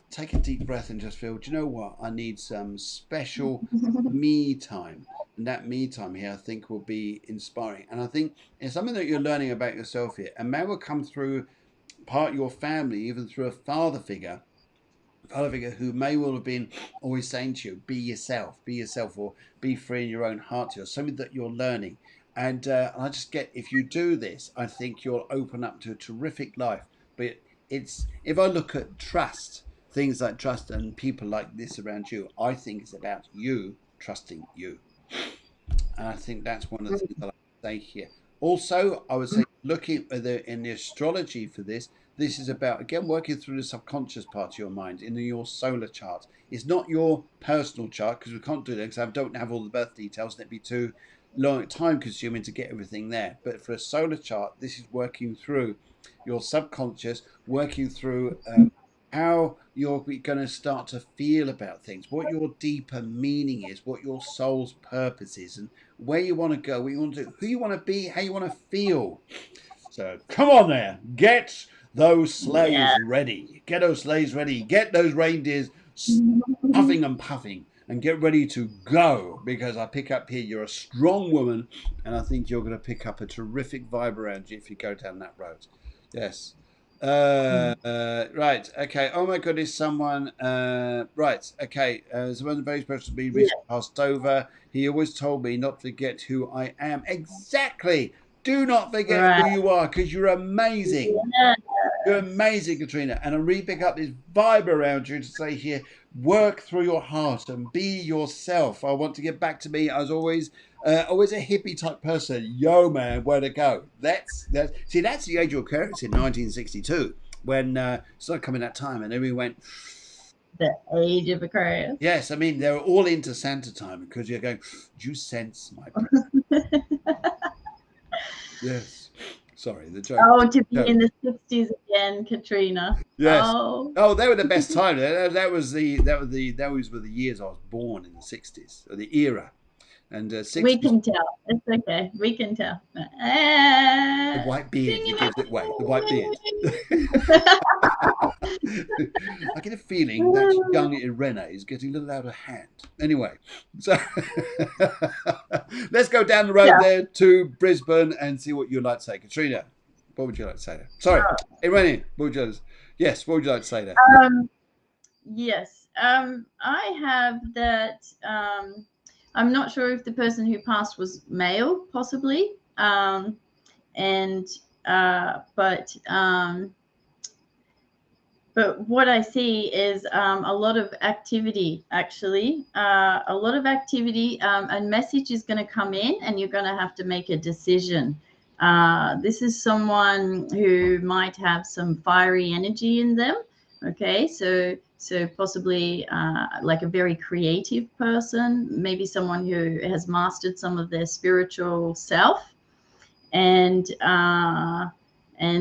take a deep breath and just feel, do you know what? I need some special me time. And that me time here, I think, will be inspiring. And I think it's something that you're learning about yourself here. And may will come through part of your family, even through a father figure who may well have been always saying to you, be yourself, or be free in your own heart here, something that you're learning. And I just get, if you do this, I think you'll open up to a terrific life. But if I look at trust, things like trust and people like this around you, I think it's about you trusting you. And I think that's one of the things that I say here. Also, I would say looking in the astrology for this is about, again, working through the subconscious part of your mind in your solar chart. It's not your personal chart, because we can't do that, because I don't have all the birth details, and it'd be too long, time consuming to get everything there. But for a solar chart, this is working through your subconscious, working through how you're going to start to feel about things, what your deeper meaning is, what your soul's purpose is, and where you want to go, what you want to do, who you want to be, how you want to feel. So come on there, get those sleighs Yeah. ready. Get those sleighs ready. Get those reindeers puffing and puffing, and get ready to go, because I pick up here you're a strong woman, and I think you're going to pick up a terrific vibe around you if you go down that road. Yes. Right. Okay. Oh my goodness. Someone. Right. Okay. Someone very supposed to be recently passed over. He always told me not to forget who I am. Exactly. Do not forget who you are, because you're amazing. Yeah. You're amazing, Katrina. And I really pick up this vibe around you to say here, work through your heart and be yourself. I want to get back to me. I was always a hippie type person. Yo, man, where to go? That's the age of Aquarius in 1962 when it started coming that time, and then we went. The age of Aquarius. Yes, I mean they were all into Santa time because you're going. Do you sense my presence? Yes. Sorry, the joke. Oh, to be in the 60s again, Katrina. Yes. Oh, They were the best time. Those were the years I was born in the 60s, or the era. And 60s, we can tell. It's okay. We can tell. the white beard gives it away. The white beard. I get a feeling that young Irene is getting a little out of hand. Anyway, so let's go down the road there to Brisbane and see what you'd like to say. Katrina, what would you like to say there? Sorry, Irene, what would you like to say? Yes, what would you like to say there? Yes, I have that. I'm not sure if the person who passed was male, possibly, but what I see is a lot of activity, actually, a lot of activity. A message is going to come in, and you're going to have to make a decision. This is someone who might have some fiery energy in them. Okay, so possibly like a very creative person, maybe someone who has mastered some of their spiritual self, and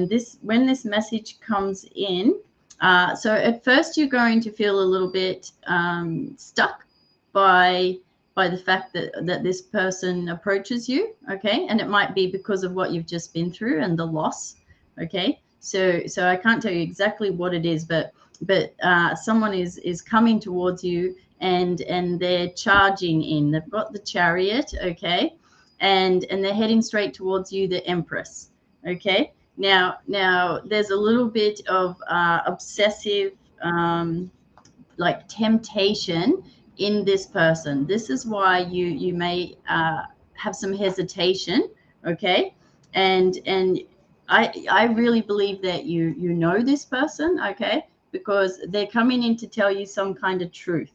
this, when this message comes in, so at first you're going to feel a little bit stuck by the fact that this person approaches you, okay, and it might be because of what you've just been through and the loss, okay. So I can't tell you exactly what it is, but someone is coming towards you, and they're charging in. They've got the Chariot, okay, and they're heading straight towards you, the Empress, okay. Now there's a little bit of obsessive like temptation in this person. This is why you may have some hesitation, okay, and I really believe that you know this person, okay, because they're coming in to tell you some kind of truth,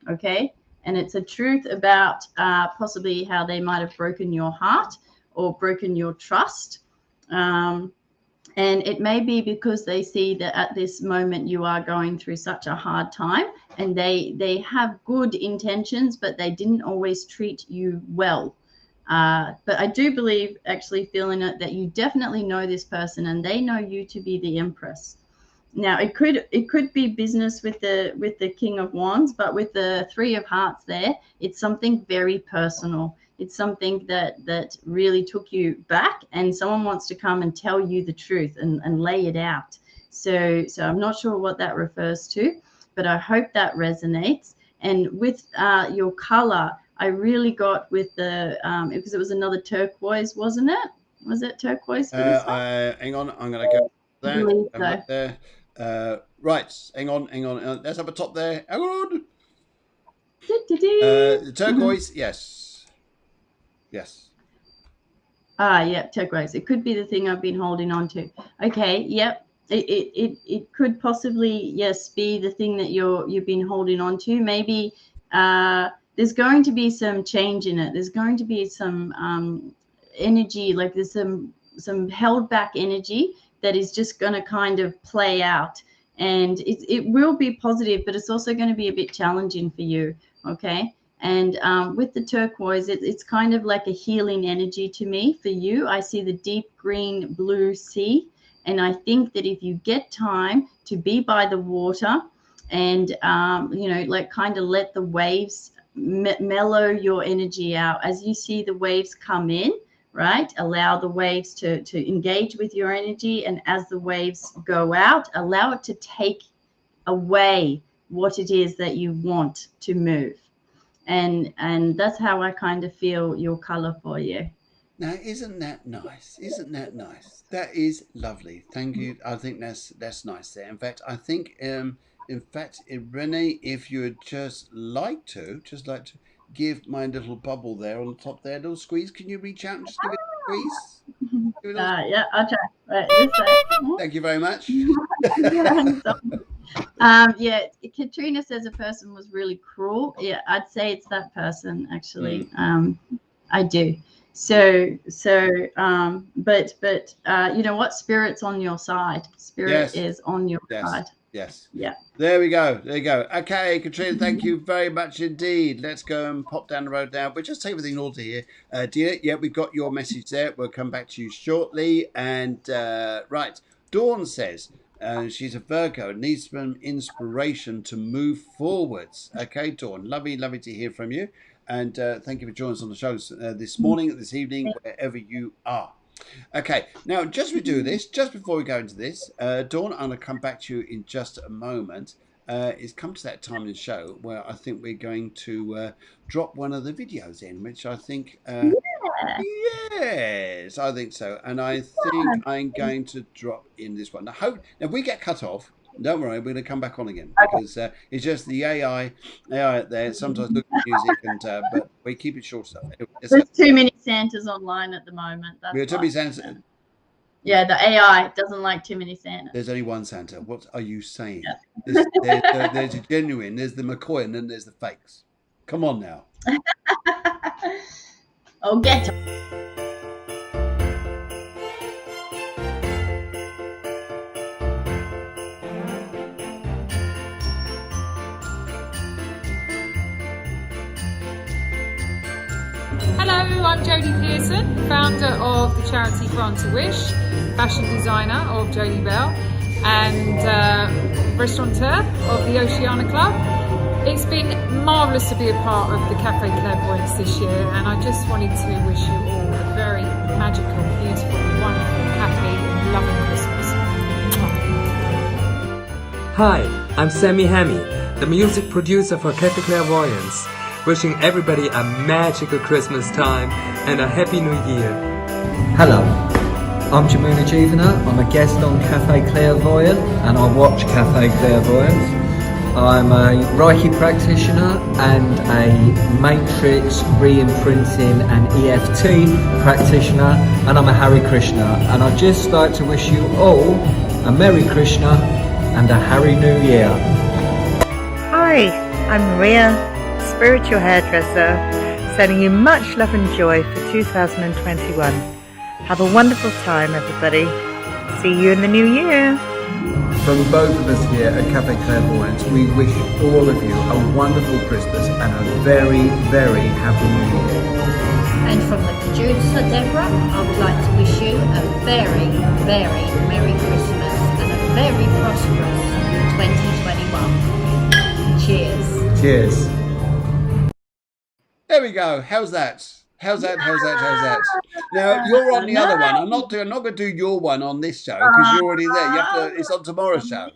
okay, and it's a truth about possibly how they might have broken your heart or broken your trust, and it may be because they see that at this moment you are going through such a hard time, and they have good intentions, but they didn't always treat you well. But I do believe, actually feeling it, that you definitely know this person, and they know you to be the Empress. Now it could be business with the King of Wands, but with the Three of Hearts there, it's something very personal. It's something that really took you back, and someone wants to come and tell you the truth and lay it out. So I'm not sure what that refers to, but I hope that resonates. And with your color, I really got with the because it was another turquoise, wasn't it? Was it turquoise for this one? Hang on, I'm going to go there. I believe I'm so. right there. Right, hang on. That's up the top there. Hang on. The turquoise, yes. Yeah, turquoise. It could be the thing I've been holding on to. Okay, yep. It could possibly, yes, be the thing that you've been holding on to. Maybe there's going to be some change in it. There's going to be some energy, like there's some held back energy that is just going to kind of play out, and it will be positive, but it's also going to be a bit challenging for you, okay. And with the turquoise, it's kind of like a healing energy to me. For you, I see the deep green blue sea, and I think that if you get time to be by the water and like kind of let the waves mellow your energy out as you see the waves come in, right? Allow the waves to engage with your energy. And as the waves go out, allow it to take away what it is that you want to move. And that's how I kind of feel your color for you. Now, isn't that nice? Isn't that nice? That is lovely. Thank you. I think that's nice there. In fact, I think Renee, if you would just like to give my little bubble there on the top there, a little squeeze. Can you reach out and just give it a squeeze? Give it a little Yeah, I'll try. Right, this side. Thank you very much. Yeah, Katrina says a person was really cruel. Yeah, I'd say it's that person actually. I do. But you know what? Spirit's on your side. Spirit is on your side. Yes. Yeah. There we go. There you go. Okay, Katrina, thank you very much indeed. Let's go and pop down the road now. We'll just take everything in order here. Dear, yeah, we've got your message there. We'll come back to you shortly. And right, Dawn says she's a Virgo and needs some inspiration to move forwards. Okay, Dawn, lovely to hear from you. And thank you for joining us on the show this morning, this evening, wherever you are. Okay, now just before we go into this, Dawn, I'm going to come back to you in just a moment. It's come to that time in the show where I think we're going to drop one of the videos in, which I think, yes, I think so. And I think I'm going to drop in this one. Now, if we get cut off, don't worry, we're going to come back on again because it's just the AI out there. Sometimes look at music, but we keep it short stuff. There's too many Santas online at the moment. That's too many Santas. Yeah, the AI doesn't like too many Santas. There's only one Santa. What are you saying? Yeah. There's a genuine, there's the McCoy, and then there's the fakes. Come on now. Oh, get to Hello, I'm Jodie Pearson, founder of the charity Grant a Wish, fashion designer of Jodie Bell, and restaurateur of the Oceana Club. It's been marvellous to be a part of the Cafe Clairvoyance this year, and I just wanted to wish you all a very magical, beautiful, wonderful, happy, loving Christmas. Hi, I'm Sammy Hammy, the music producer for Cafe Clairvoyance, wishing everybody a magical Christmas time and a Happy New Year. Hello, I'm Jamuna Jeevana. I'm a guest on Cafe Clairvoyant and I watch Cafe Clairvoyance. I'm a Reiki practitioner and a Matrix re-imprinting and EFT practitioner, and I'm a Hare Krishna. And I'd just like to wish you all a Merry Krishna and a Happy New Year. Hi, I'm Maria, spiritual hairdresser, sending you much love and joy for 2021. Have a wonderful time, everybody. See you in the new year. From both of us here at Cafe Clairvoyance, we wish all of you a wonderful Christmas and a very, very happy New Year. And from the producer, Deborah, I would like to wish you a very, very Merry Christmas and a very prosperous 2021. Cheers. Cheers. There we go. How's that? How's that? Now you're on the other one. I'm not going to do your one on this show because you're already there. You have to. It's on tomorrow's show.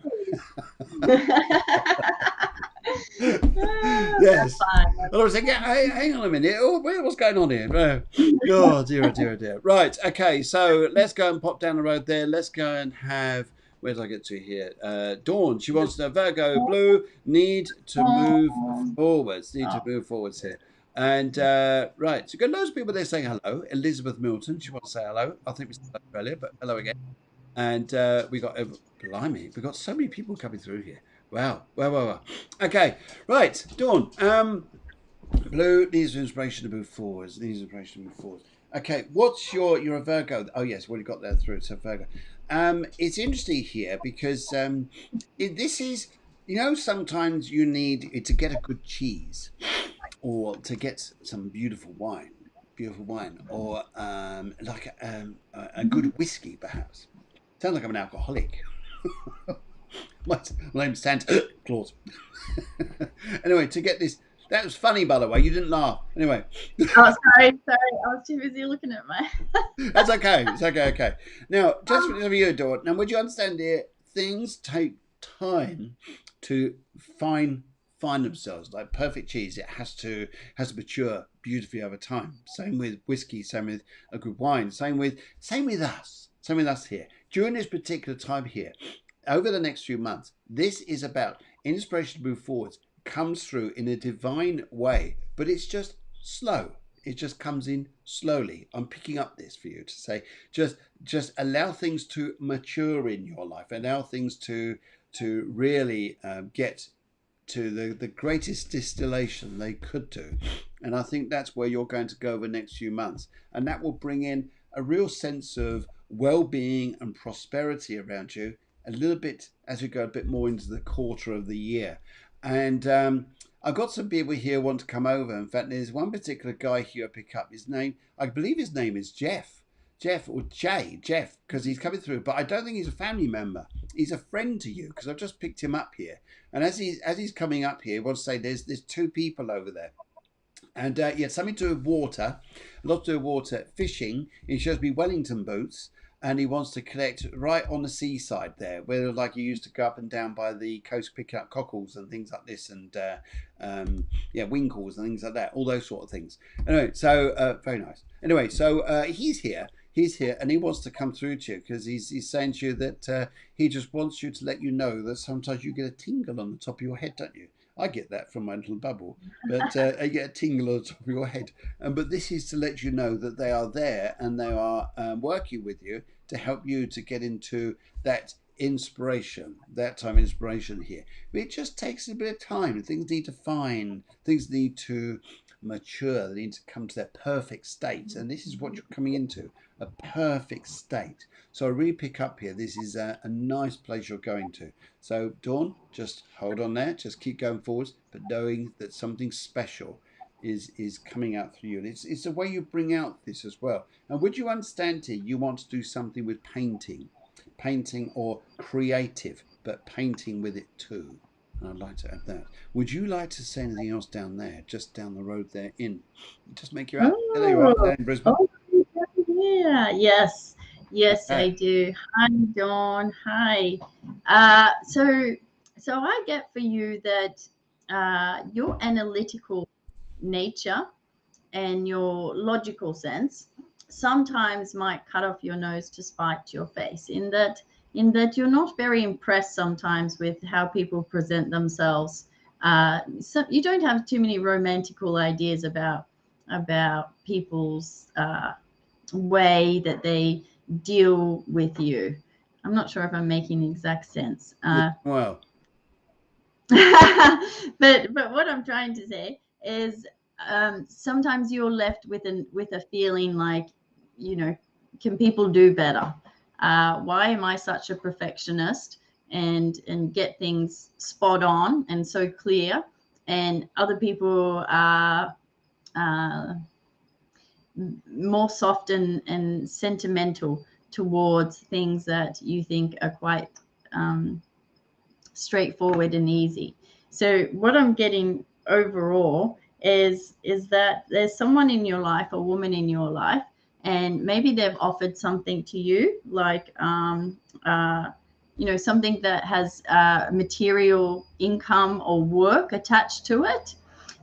Yes. And I was thinking, hey, hang on a minute. Oh, what's going on here? Oh dear. Right. Okay. So let's go and pop down the road there. Let's go and have. Where did I get to here? Dawn. She wants to Virgo Blue. Need to move forwards. Here. And right, so we've got loads of people there saying hello. Elizabeth Milton, she wants to say hello. I think we said that earlier, but hello again. And we got, blimey, we've got so many people coming through here. Wow. Okay, right, Dawn. Blue needs inspiration to move forwards. Okay, what's you're a Virgo. Oh yes, what you got there through, so Virgo. It's interesting here because this is, sometimes you need to get a good cheese. Or to get some beautiful wine, or like a good whiskey, perhaps. Sounds like I'm an alcoholic. My name's Santa Claus. Anyway, to get this That was funny, by the way. You didn't laugh. Anyway. Oh, sorry. I was too busy looking at my. That's okay. It's okay. Now, just for you, Dawn. Now, would you understand here? Things take time to find themselves. Like perfect cheese, it has to mature beautifully over time. Same with whiskey. Same with a good wine. Same with us. Same with us here. During this particular time here, over the next few months, this is about inspiration to move forwards. Comes through in a divine way, but it's just slow. It just comes in slowly. I'm picking up this for you to say, just allow things to mature in your life, allow things to really get to the greatest distillation they could do. And I think that's where you're going to go over the next few months, and that will bring in a real sense of well-being and prosperity around you a little bit as we go a bit more into the quarter of the year. And I've got some people here who want to come over. In fact, there's one particular guy here I pick up. His name, I believe his name is Jeff, because he's coming through. But I don't think he's a family member. He's a friend to you, because I've just picked him up here. And as he's coming up here, I want to say there's two people over there. And something to do with water, a lot to do with water, fishing. He shows me Wellington boots. And he wants to connect right on the seaside there, where like you used to go up and down by the coast, picking up cockles and things like this, and winkles and things like that, all those sort of things. Anyway, so very nice. Anyway, so he's here, and he wants to come through to you because he's saying to you that he just wants you to let you know that sometimes you get a tingle on the top of your head, don't you? I get that from my little bubble, but I get a tingle on the top of your head. But this is to let you know that they are there and they are working with you to help you to get into that inspiration, that time inspiration here. But it just takes a bit of time. Things need to things need to mature, they need to come to their perfect state. And this is what you're coming into, a perfect state. So I really pick up here, this is a nice place you're going to. So Dawn, just hold on there, just keep going forwards, but knowing that something special is coming out through you. And it's the way you bring out this as well. And would you understand here, you want to do something with painting or creative, but painting with it too. And I'd like to add that. Would you like to say anything else down there, just down the road there just make you out? There you are, there in Brisbane. Oh, yeah, yes, I do. Hi, Dawn. Hi. So I get for you that your analytical nature and your logical sense sometimes might cut off your nose to spite your face, in that you're not very impressed sometimes with how people present themselves. So you don't have too many romantical ideas about people's way that they deal with you. I'm not sure if I'm making exact sense. Well, but what I'm trying to say is sometimes you're left with a feeling like, can people do better? Why am I such a perfectionist and get things spot on and so clear, and other people are more soft and sentimental towards things that you think are quite straightforward and easy. So what I'm getting overall is that there's someone in your life, a woman in your life, and maybe they've offered something to you, like something that has material income or work attached to it.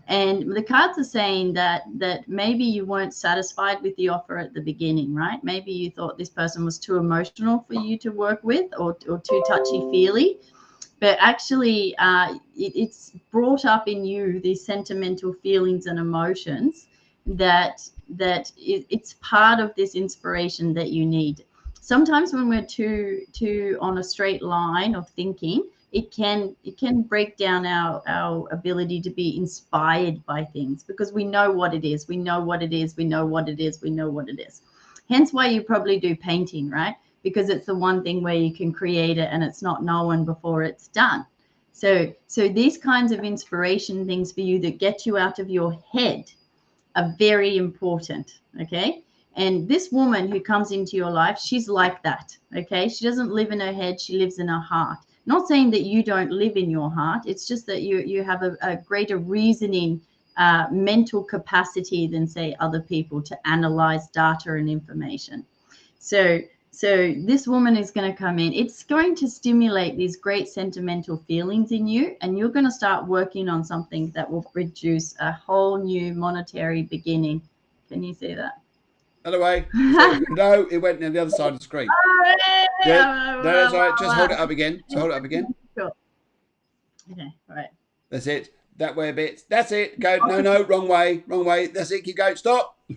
And the cards are saying that maybe you weren't satisfied with the offer at the beginning, right? Maybe you thought this person was too emotional for you to work with, or too touchy-feely. But actually, it's brought up in you these sentimental feelings and emotions that it's part of this inspiration that you need. Sometimes when we're too on a straight line of thinking, it can break down our ability to be inspired by things, because we know what it is. We know what it is. We know what it is. We know what it is. Hence why you probably do painting, right? Because it's the one thing where you can create it and it's not known before it's done. So these kinds of inspiration things for you that get you out of your head are very important, okay? And this woman who comes into your life, she's like that, okay? She doesn't live in her head, she lives in her heart. Not saying that you don't live in your heart, it's just that you have a greater reasoning mental capacity than, say, other people to analyze data and information. So this woman is going to come in. It's going to stimulate these great sentimental feelings in you, and you're going to start working on something that will produce a whole new monetary beginning. Can you see that? Anyway, no, it went on the other side of the screen. Yeah, no, that's all right. Just hold it up again. So hold it up again. Sure. Okay, all right. That's it. That way a bit. That's it. Go. No, wrong way. Wrong way. That's it. Keep going. Stop. There.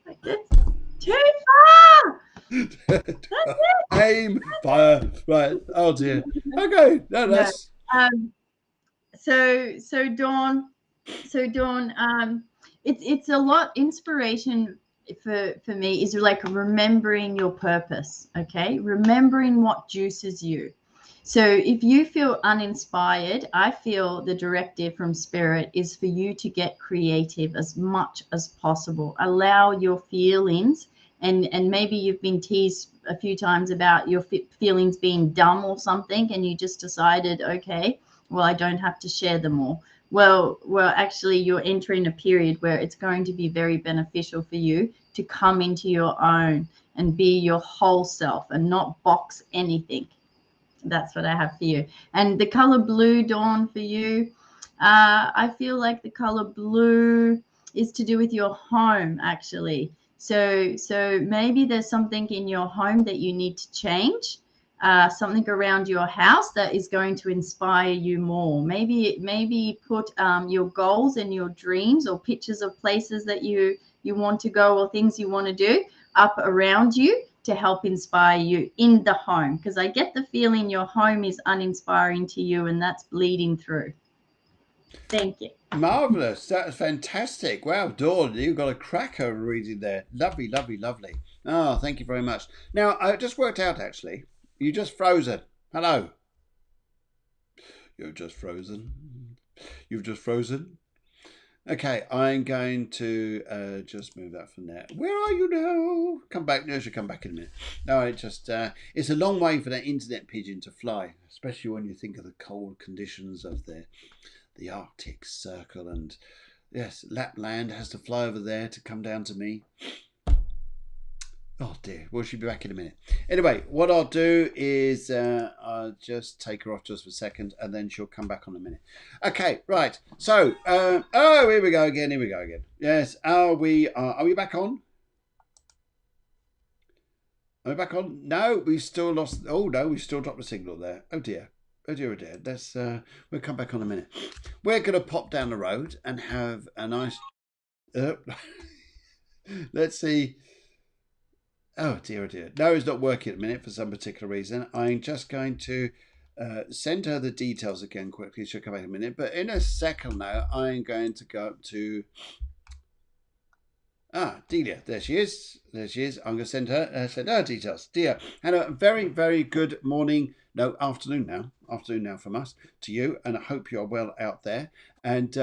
Like this. Too far. That's it. Aim. Fire. Right. Oh dear. Okay. No, that's. So Dawn. It's a lot. Inspiration for me is like remembering your purpose. Okay, remembering what juices you. So if you feel uninspired, I feel the directive from Spirit is for you to get creative as much as possible. Allow your feelings, and maybe you've been teased a few times about your feelings being dumb or something, and you just decided, okay, well, I don't have to share them all. Well, actually, you're entering a period where it's going to be very beneficial for you to come into your own and be your whole self and not box anything. That's what I have for you. And the color blue, Dawn, for you, I feel like the color blue is to do with your home, actually. So maybe there's something in your home that you need to change, something around your house that is going to inspire you more. Maybe put your goals and your dreams or pictures of places that you want to go or things you want to do up around you to help inspire you in the home, because I get the feeling your home is uninspiring to you, and that's bleeding through. Thank you. Marvelous. That's fantastic. Wow, Dawn, you've got a cracker reading there. Lovely, lovely, lovely. Oh, thank you very much. Now, I just worked out, actually, you just frozen. Hello. You've just frozen. You've just frozen. Okay, I'm going to just move that from there. Where are you now? Come back. No, she'll come back in a minute. No, it's a long way for that internet pigeon to fly, especially when you think of the cold conditions of the Arctic Circle. And yes, Lapland has to fly over there to come down to me. Oh dear, well, she'll be back in a minute. Anyway, what I'll do is I'll just take her off just for a second, and then she'll come back on a minute. Okay, right. So, here we go again. Yes, are we back on? Are we back on? No, we still lost. Oh no, we still dropped the signal there. Oh dear. Let's we'll come back on a minute. We're gonna pop down the road and have a nice. Let's see. Oh dear. No, it's not working at the minute for some particular reason. I'm just going to send her the details again quickly. She'll come back in a minute. But in a second now, I'm going to go up to Delia. There she is. I'm going to send her details. Delia, and a very, very good morning. No, afternoon now from us to you. And I hope you're well out there. And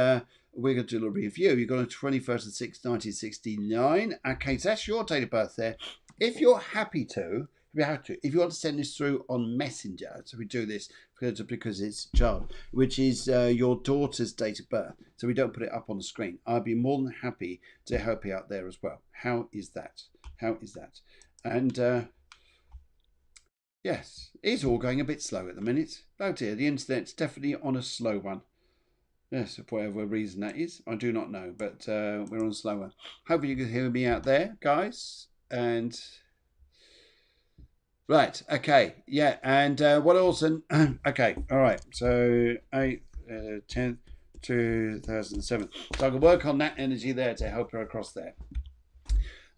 we're going to do a review. You've got a 21st of 6th, 1969. Okay, so that's your date of birth there. If you're happy to, if you want to send this through on Messenger, so we do this because it's child, which is your daughter's date of birth, so we don't put it up on the screen. I'd be more than happy to help you out there as well. How is that? And yes, it's all going a bit slow at the minute. Oh dear, the internet's definitely on a slow one. Yes, for whatever reason that is, I do not know, but we're on a slow one. Hopefully you can hear me out there, guys. And right, okay, yeah, and what else? Okay, all right. So 10th, 2007. So I can work on that energy there to help her across there.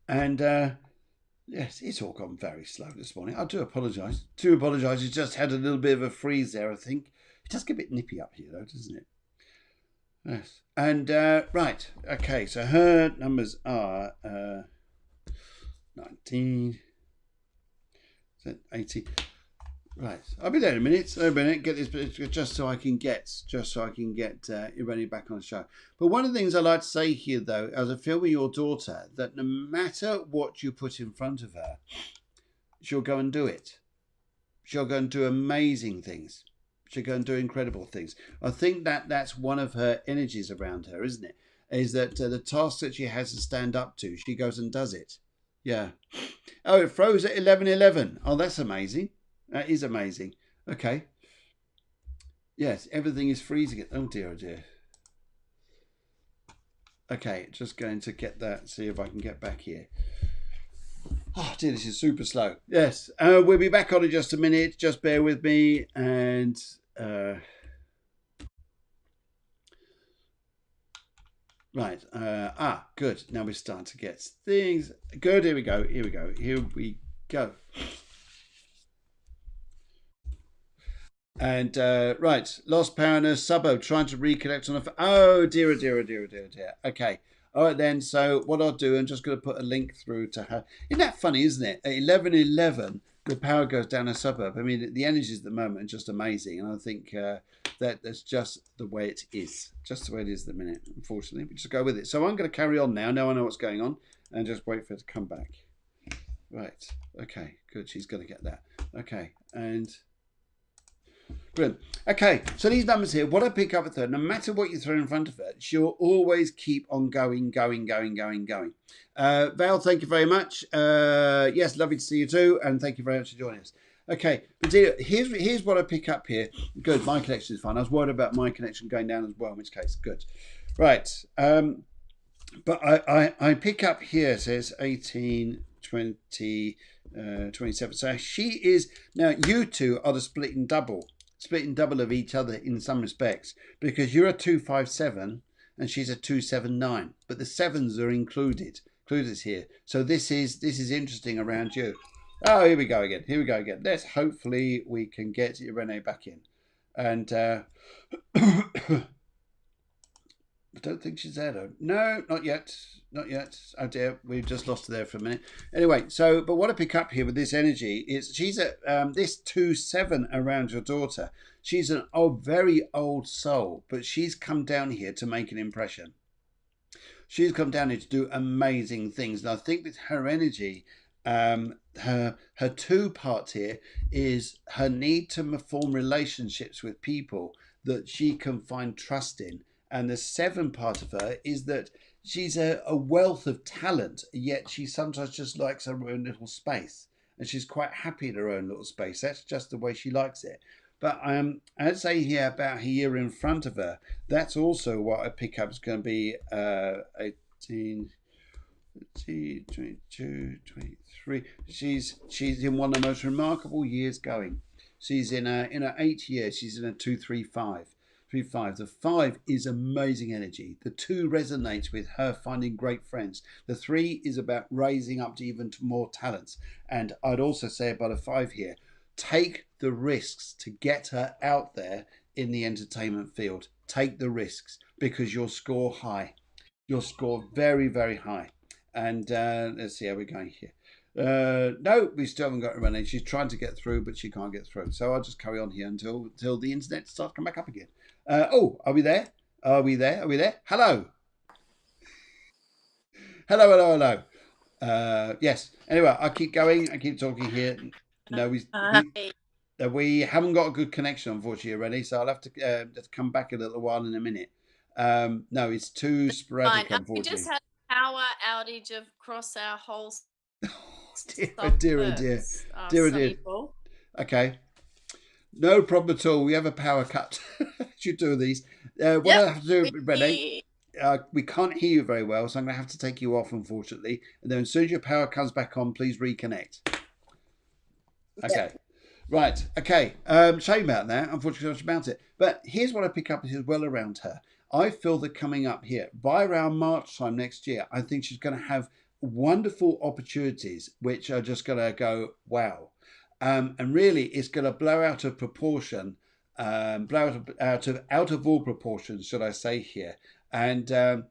And yes, it's all gone very slow this morning. I do apologise. It just had a little bit of a freeze there. I think it does get a bit nippy up here, though, doesn't it? Yes. And right, okay. So her numbers are 19, 80. Right, I'll be there in a minute. Get this just so I can get Irene back on the show. But one of the things I like to say here, though, as I feel with your daughter, that no matter what you put in front of her, she'll go and do it. She'll go and do amazing things. She'll go and do incredible things. I think that's one of her energies around her, isn't it? Is that the task that she has to stand up to, she goes and does it. Yeah. Oh, it froze at 11:11. Oh, that's amazing. That is amazing. Okay. Yes, everything is freezing. Oh dear, oh dear. Okay, just going to get that, see if I can get back here. Oh dear, this is super slow. Yes, we'll be back on in just a minute. Just bear with me. And right. Good. Now we're starting to get things. Good. Here we go. Here we go. Here we go. And right, lost power in a suburb, trying to reconnect on a. Oh dear, oh dear, oh dear, oh dear, oh dear. Okay, all right then. So what I'll do, I'm just going to put a link through to her. Isn't that funny, isn't it? At 11:11, the power goes down a suburb. I mean, the energies at the moment are just amazing, and I think that's just the way it is, just the way it is at the minute. Unfortunately, we just go with it. So I'm going to carry on now. Now I know what's going on, and just wait for her to come back. Right. Okay. Good. She's going to get that. Okay. And. Brilliant. Okay, so these numbers here, what I pick up with her, no matter what you throw in front of her, she'll always keep on going. Val, thank you very much. Yes, lovely to see you too, and thank you very much for joining us. Okay, but here's what I pick up here. Good, my connection is fine. I was worried about my connection going down as well, in which case, good. Right, but I pick up here, it says 18, 20, 27. So she is, now you two are the splitting double of each other in some respects, because you're a 257 and she's a 279, but the sevens are included here. So this is interesting around you. Oh, here we go again. Let's hopefully we can get Irene back in. And I don't think she's there though. No, not yet. Oh dear, we've just lost her there for a minute. Anyway, so, but what I pick up here with this energy is she's at this 2-7 around your daughter. She's an very old soul, but she's come down here to make an impression. She's come down here to do amazing things. And I think that her energy, her two parts here is her need to form relationships with people that she can find trust in. And the 7 part of her is that she's a wealth of talent, yet she sometimes just likes her own little space. And she's quite happy in her own little space. That's just the way she likes it. But I'd say here about her year in front of her, that's also what I pick up is going to be 18, 22, 23. She's in one of the most remarkable years going. She's in her 8th year. She's in a 235. The 5 is amazing energy. The 2 resonates with her finding great friends. The 3 is about raising up to even more talents. And I'd also say about a 5 here, take the risks to get her out there in the entertainment field. Take the risks because you'll score high. You'll score very, very high. And let's see how we're going here. No, we still haven't got Irene. She's trying to get through, but she can't get through. So I'll just carry on here until the internet starts to come back up again. Oh, are we there? Are we there? Hello. Hello. Yes. Anyway, I keep going. I keep talking here. No, we haven't got a good connection, unfortunately, already. So I'll have to come back a little while in a minute. No, it's too sporadic, unfortunately. We just had a power outage across our whole. Dear. Okay. No problem at all. We have a power cut. Should do these. What I have to do, Renee, we can't hear you very well, so I'm going to have to take you off, unfortunately. And then as soon as your power comes back on, please reconnect. Okay. Right. Okay. Shame about that. Unfortunately, much about it. But here's what I pick up as well around her. I feel that coming up here, by around March time next year, I think she's going to have wonderful opportunities, which are just going to go, wow. And really, it's going to blow out of proportion, out of all proportions, should I say here. And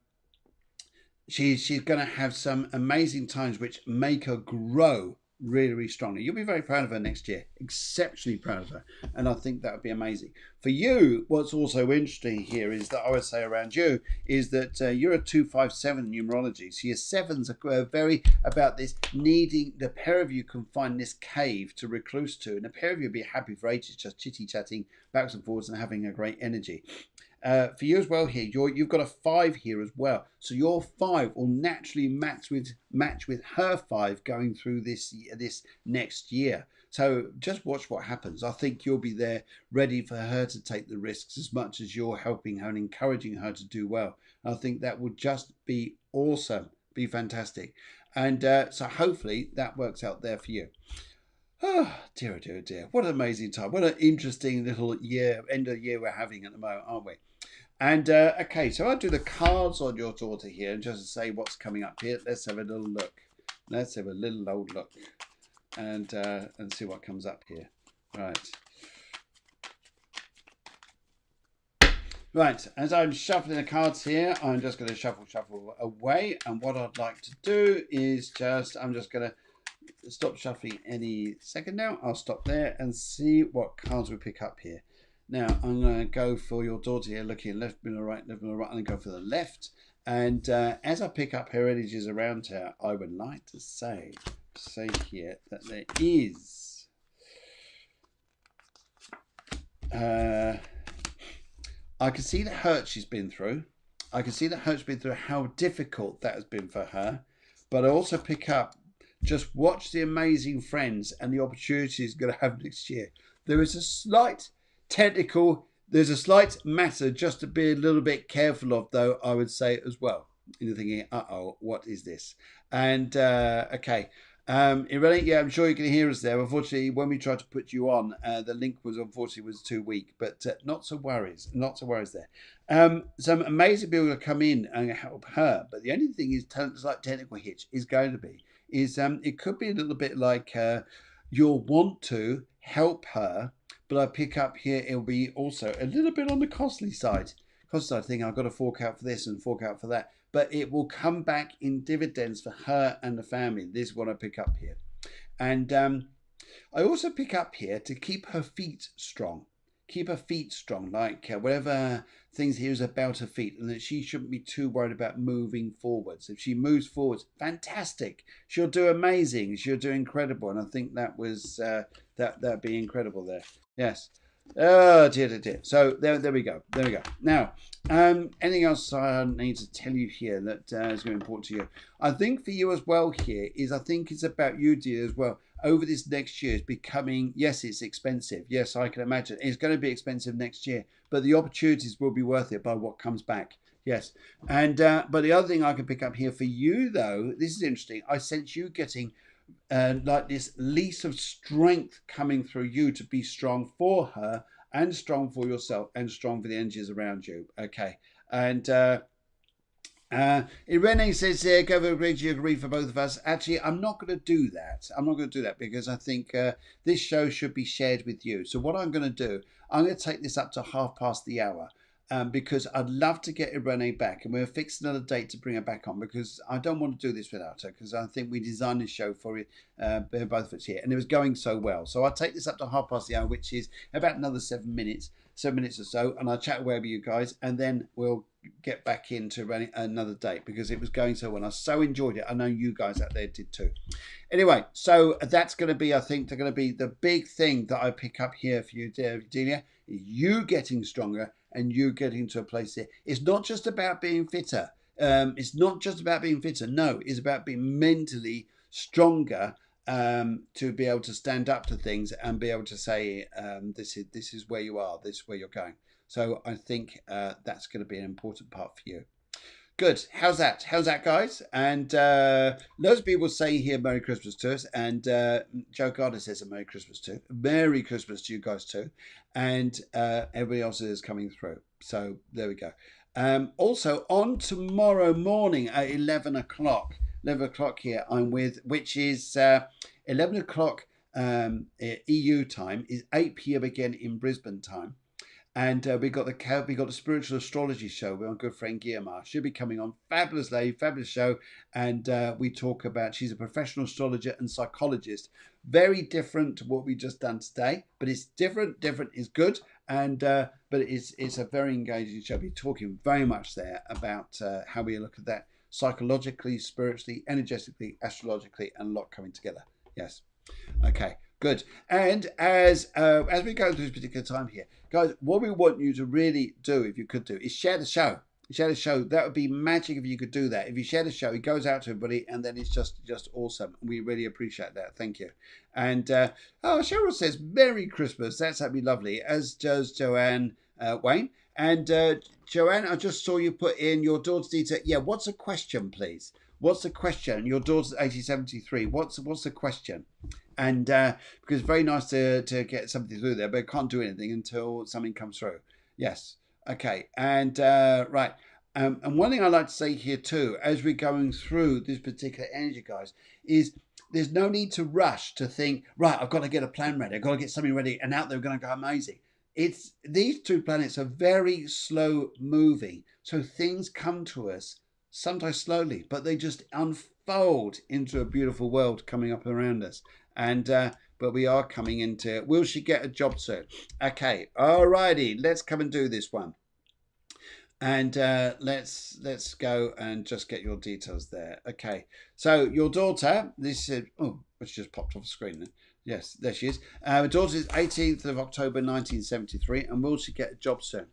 she's going to have some amazing times which make her grow really, really strongly. You'll be very proud of her next year, exceptionally proud of her. And I think that would be amazing. For you, what's also interesting here is that I would say around you is that you're a 257 numerology. So your sevens are very about this needing, the pair of you can find this cave to recluse to. And the pair of you will be happy for ages, just chitty-chatting backwards and forwards and having a great energy. For you as well here, you've got a 5 here as well. So your 5 will naturally match with her 5 going through this next year. So just watch what happens. I think you'll be there ready for her to take the risks as much as you're helping her and encouraging her to do well. I think that would just be awesome, be fantastic. And so hopefully that works out there for you. Oh, dear, dear, dear. What an amazing time. What an interesting little end of the year we're having at the moment, aren't we? And, okay, so I'll do the cards on your daughter here and just to say what's coming up here. Let's have a little look. Let's have a little old look and see what comes up here. Right. Right, as I'm shuffling the cards here, I'm just going to shuffle away. And what I'd like to do is I'm just going to stop shuffling any second now. I'll stop there and see what cards we pick up here. Now I'm going to go for your daughter here, looking left, middle, right, left, middle, right, and go for the left. And as I pick up her energies around her, I would like to say here that there is I can see the hurt she's been through. I can see the hurt she's been through, how difficult that has been for her. But I also pick up, just watch the amazing friends and the opportunities she's going to have next year. There is a slight there's a slight matter just to be a little bit careful of, though, I would say as well. And you're thinking, uh-oh, what is this? And, okay. Irene, yeah, I'm sure you can hear us there. Unfortunately, when we tried to put you on, the link was too weak, but not to worries there. Some amazing people will come in and help her, but the only thing is, slight technical hitch is going to be, it could be a little bit like you'll want to help her, but I pick up here, it'll be also a little bit on the costly side. Thing, I've got to fork out for this and fork out for that. But it will come back in dividends for her and the family. This is what I pick up here. And I also pick up here to keep her feet strong. Keep her feet strong, like whatever things here is about her feet, and that she shouldn't be too worried about moving forwards. If she moves forwards, fantastic. She'll do amazing. She'll do incredible. And I think that was that'd be incredible there. Yes. Oh dear, dear, dear. So there we go. Now, anything else I need to tell you here that is going to be important to you? I think for you as well here is, I think it's about you, dear, as well. Over this next year is becoming, yes, it's expensive. Yes, I can imagine. It's going to be expensive next year, but the opportunities will be worth it by what comes back. Yes. And, but the other thing I can pick up here for you, though, this is interesting. I sense you getting like this lease of strength coming through you to be strong for her and strong for yourself and strong for the energies around you. Okay. And Irene says, go for Griggs, you agree for both of us. Actually, I'm not going to do that. I'm not going to do that because I think this show should be shared with you. So what I'm going to do, I'm going to take this up to 1:30. Because I'd love to get Irene back, and we'll fix another date to bring her back on, because I don't want to do this without her, because I think we designed this show for it, both of us here, and it was going so well. So I'll take this up to 1:30, which is about another 7 minutes or so, and I'll chat away with you guys, and then we'll get back into running another date, because it was going so well. I so enjoyed it. I know you guys out there did too. Anyway, so that's going to be, I think, they're going to be the big thing that I pick up here for you, Delia. You getting stronger and you getting to a place there. It's not just about being fitter. It's not just about being fitter. No, it's about being mentally stronger to be able to stand up to things and be able to say, this is where you are, this is where you're going. So I think that's going to be an important part for you. Good. How's that? Guys? And loads of people say here Merry Christmas to us. And Joe Gardner says a Merry Christmas too. Merry Christmas to you guys too. And everybody else is coming through. So there we go. Also on tomorrow morning at 11 o'clock. 11 o'clock here I'm with, which is 11 o'clock EU time, is 8 p.m. again in Brisbane time. And we got the spiritual astrology show with our good friend Guillermo. She'll be coming on. Fabulous lady, fabulous show. And we talk about, she's a professional astrologer and psychologist. Very different to what we just done today, but it's different. Different is good. And but it's a very engaging show. We're talking very much there about how we look at that psychologically, spiritually, energetically, astrologically, and a lot coming together. Yes. Okay, good. And as we go through this particular time here, guys, what we want you to really do, if you could do, is share the show. Share the show. That would be magic if you could do that. If you share the show, it goes out to everybody, and then it's just awesome. We really appreciate that. Thank you. And Cheryl says Merry Christmas. That's that'd be lovely. As does Joanne Wayne. And Joanne, I just saw you put in your daughter's detail. Yeah, what's the question, please? What's the question? Your daughter's 8073. What's the question? And because it's very nice to get something through there, but I can't do anything until something comes through. Yes. Okay. And right. And one thing I like to say here too, as we're going through this particular energy, guys, is there's no need to rush to think, right, I've got to get a plan ready. I've got to get something ready, and out there we're going to go amazing. It's these two planets are very slow moving, so things come to us sometimes slowly, but they just unfold into a beautiful world coming up around us. And but we are coming into, will she get a job soon? Okay, alrighty, let's come and do this one. And let's go and just get your details there. Okay, so your daughter, this is, oh, it's just popped off the screen then. Yes, there she is. Her daughter is 18th of October 1973, and will she get a job soon?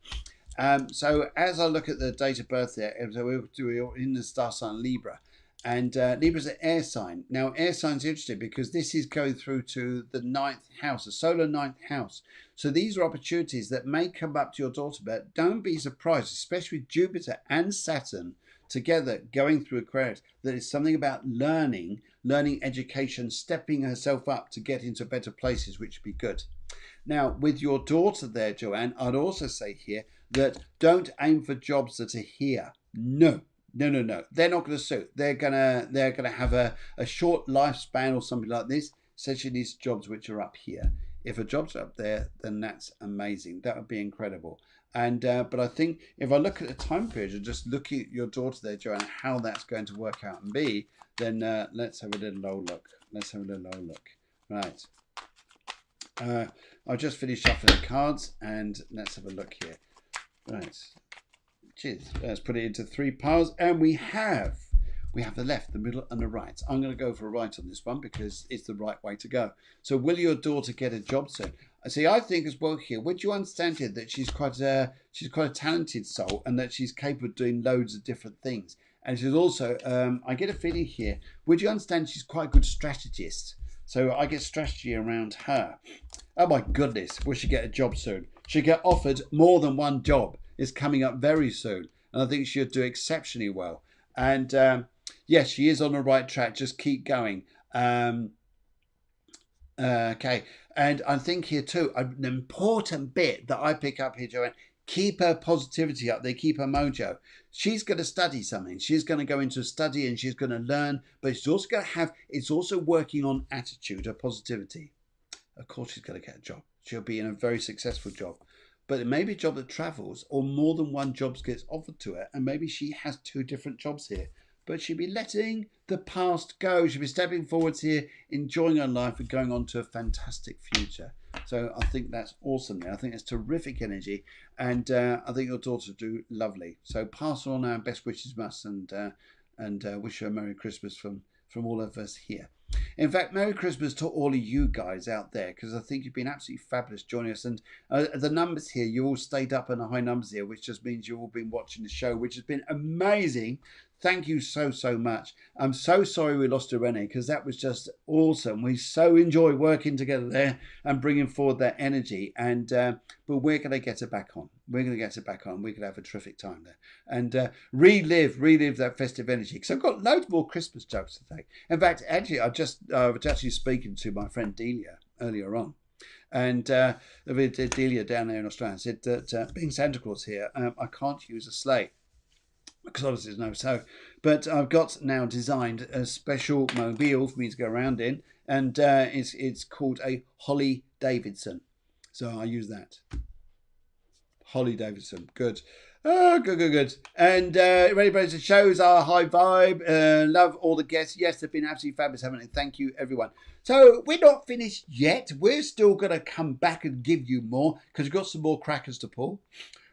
So as I look at the date of birth there, we're in the star sign Libra, and Libra is an air sign. Now, air signs are interesting because this is going through to the 9th house, the solar 9th house. So these are opportunities that may come up to your daughter, but don't be surprised, especially with Jupiter and Saturn together going through Aquarius, that is something about learning education, stepping herself up to get into better places, which would be good. Now, with your daughter there, Joanne, I'd also say here that don't aim for jobs that are here. No. They're not going to suit. They're gonna have a short lifespan or something like this. Essentially, these jobs which are up here. If a job's up there, then that's amazing. That would be incredible. And but I think if I look at the time period and just look at your daughter there, Joanne, how that's going to work out and be, then let's have a little old look. Right. I'll just finish shuffling the cards and let's have a look here. Right. Cheers. Let's put it into 3 piles, and we have the left, the middle, and the right. I'm going to go for a right on this one because it's the right way to go. So, will your daughter get a job soon? See, I think as well here, would you understand here that she's quite a talented soul, and that she's capable of doing loads of different things, and she's also, I get a feeling here, would you understand she's quite a good strategist? So I get strategy around her. Oh my goodness, will she get a job soon? She'll get offered more than one job. It's coming up very soon, and I think she'll do exceptionally well. And yes, she is on the right track. Just keep going. Okay, and I think here too, an important bit that I pick up here, Joanne, keep her positivity up there, keep her mojo. She's going to study something. She's going to go into study and she's going to learn, but she's also going to have, it's also working on attitude, her positivity. Of course, she's going to get a job. She'll be in a very successful job. But it may be a job that travels, or more than one job gets offered to her, and maybe she has 2 different jobs here. But she'll be letting the past go. She'll be stepping forwards here, enjoying her life, and going on to a fantastic future. So I think that's awesome. I think it's terrific energy, and I think your daughter will do lovely. So pass on our best wishes, Mus, and wish her a Merry Christmas from all of us here. In fact, Merry Christmas to all of you guys out there, because I think you've been absolutely fabulous joining us. And the numbers here, you all stayed up in the high numbers here, which just means you've all been watching the show, which has been amazing. Thank you so much. I'm so sorry we lost Irene, because that was just awesome. We so enjoy working together there and bringing forward that energy. And but we're going to get her back on. We're going to get her back on. We're going to have a terrific time there and relive that festive energy. Because I've got loads more Christmas jokes to take. In fact, actually, I was actually speaking to my friend Delia earlier on. And Delia down there in Australia said that being Santa Claus here, I can't use a sleigh. Because obviously there's no so, but I've got now designed a special mobile for me to go around in, and it's called a Holly Davidson, so I use that. Holly Davidson. Good. Oh, good. And ready, brothers, the shows are high vibe. Love all the guests. Yes, they've been absolutely fabulous, haven't they? Thank you, everyone. So we're not finished yet. We're still going to come back and give you more because we've got some more crackers to pull.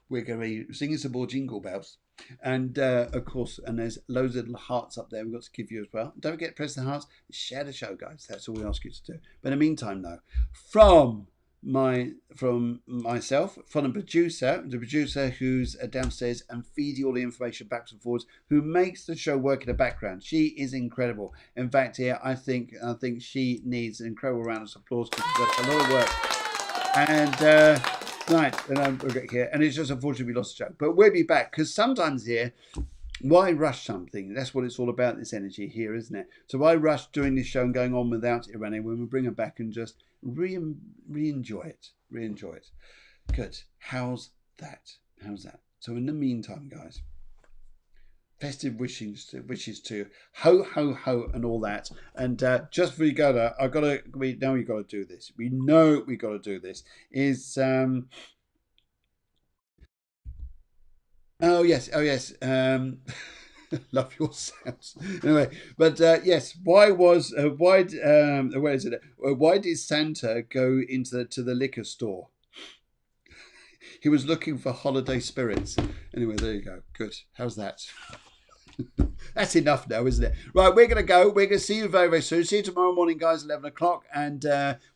We're going to be singing some more jingle bells. And of course, and there's loads of little hearts up there we've got to give you as well. Don't forget to press the hearts. Share the show, guys. That's all we ask you to do. But in the meantime, though, from myself, from the producer who's downstairs and feeding all the information backwards and forwards, who makes the show work in the background. She is incredible. In fact, here I think she needs an incredible round of applause because she's done a lot of work. And right, and we'll get here, and it's just unfortunately we lost the show, but we'll be back because sometimes here. Why rush something? That's what it's all about, this energy here, isn't it? So why rush doing this show and going on without Irene when we bring her back and just re-enjoy it? Re-enjoy it. Good. How's that? So in the meantime, guys, festive wishes to ho, ho, ho, and all that. And just before you go there, we know you've got to do this. We know we've got to do this. Oh yes. Love your sounds. Anyway, but yes. Why did Santa go to the liquor store? He was looking for holiday spirits. Anyway, there you go. Good. How's that? That's enough now, isn't it? Right, we're going to go. We're going to see you very, very soon. See you tomorrow morning, guys, 11 o'clock. And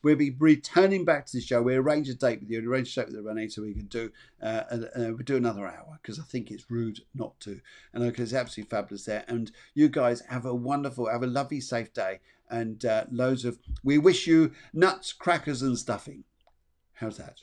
we'll be returning back to the show. We'll arrange a date with you. We'll arrange a date with Renee so we can do we'll do another hour because I think it's rude not to. And because it's absolutely fabulous there. And you guys have a lovely, safe day. And we wish you nuts, crackers and stuffing. How's that?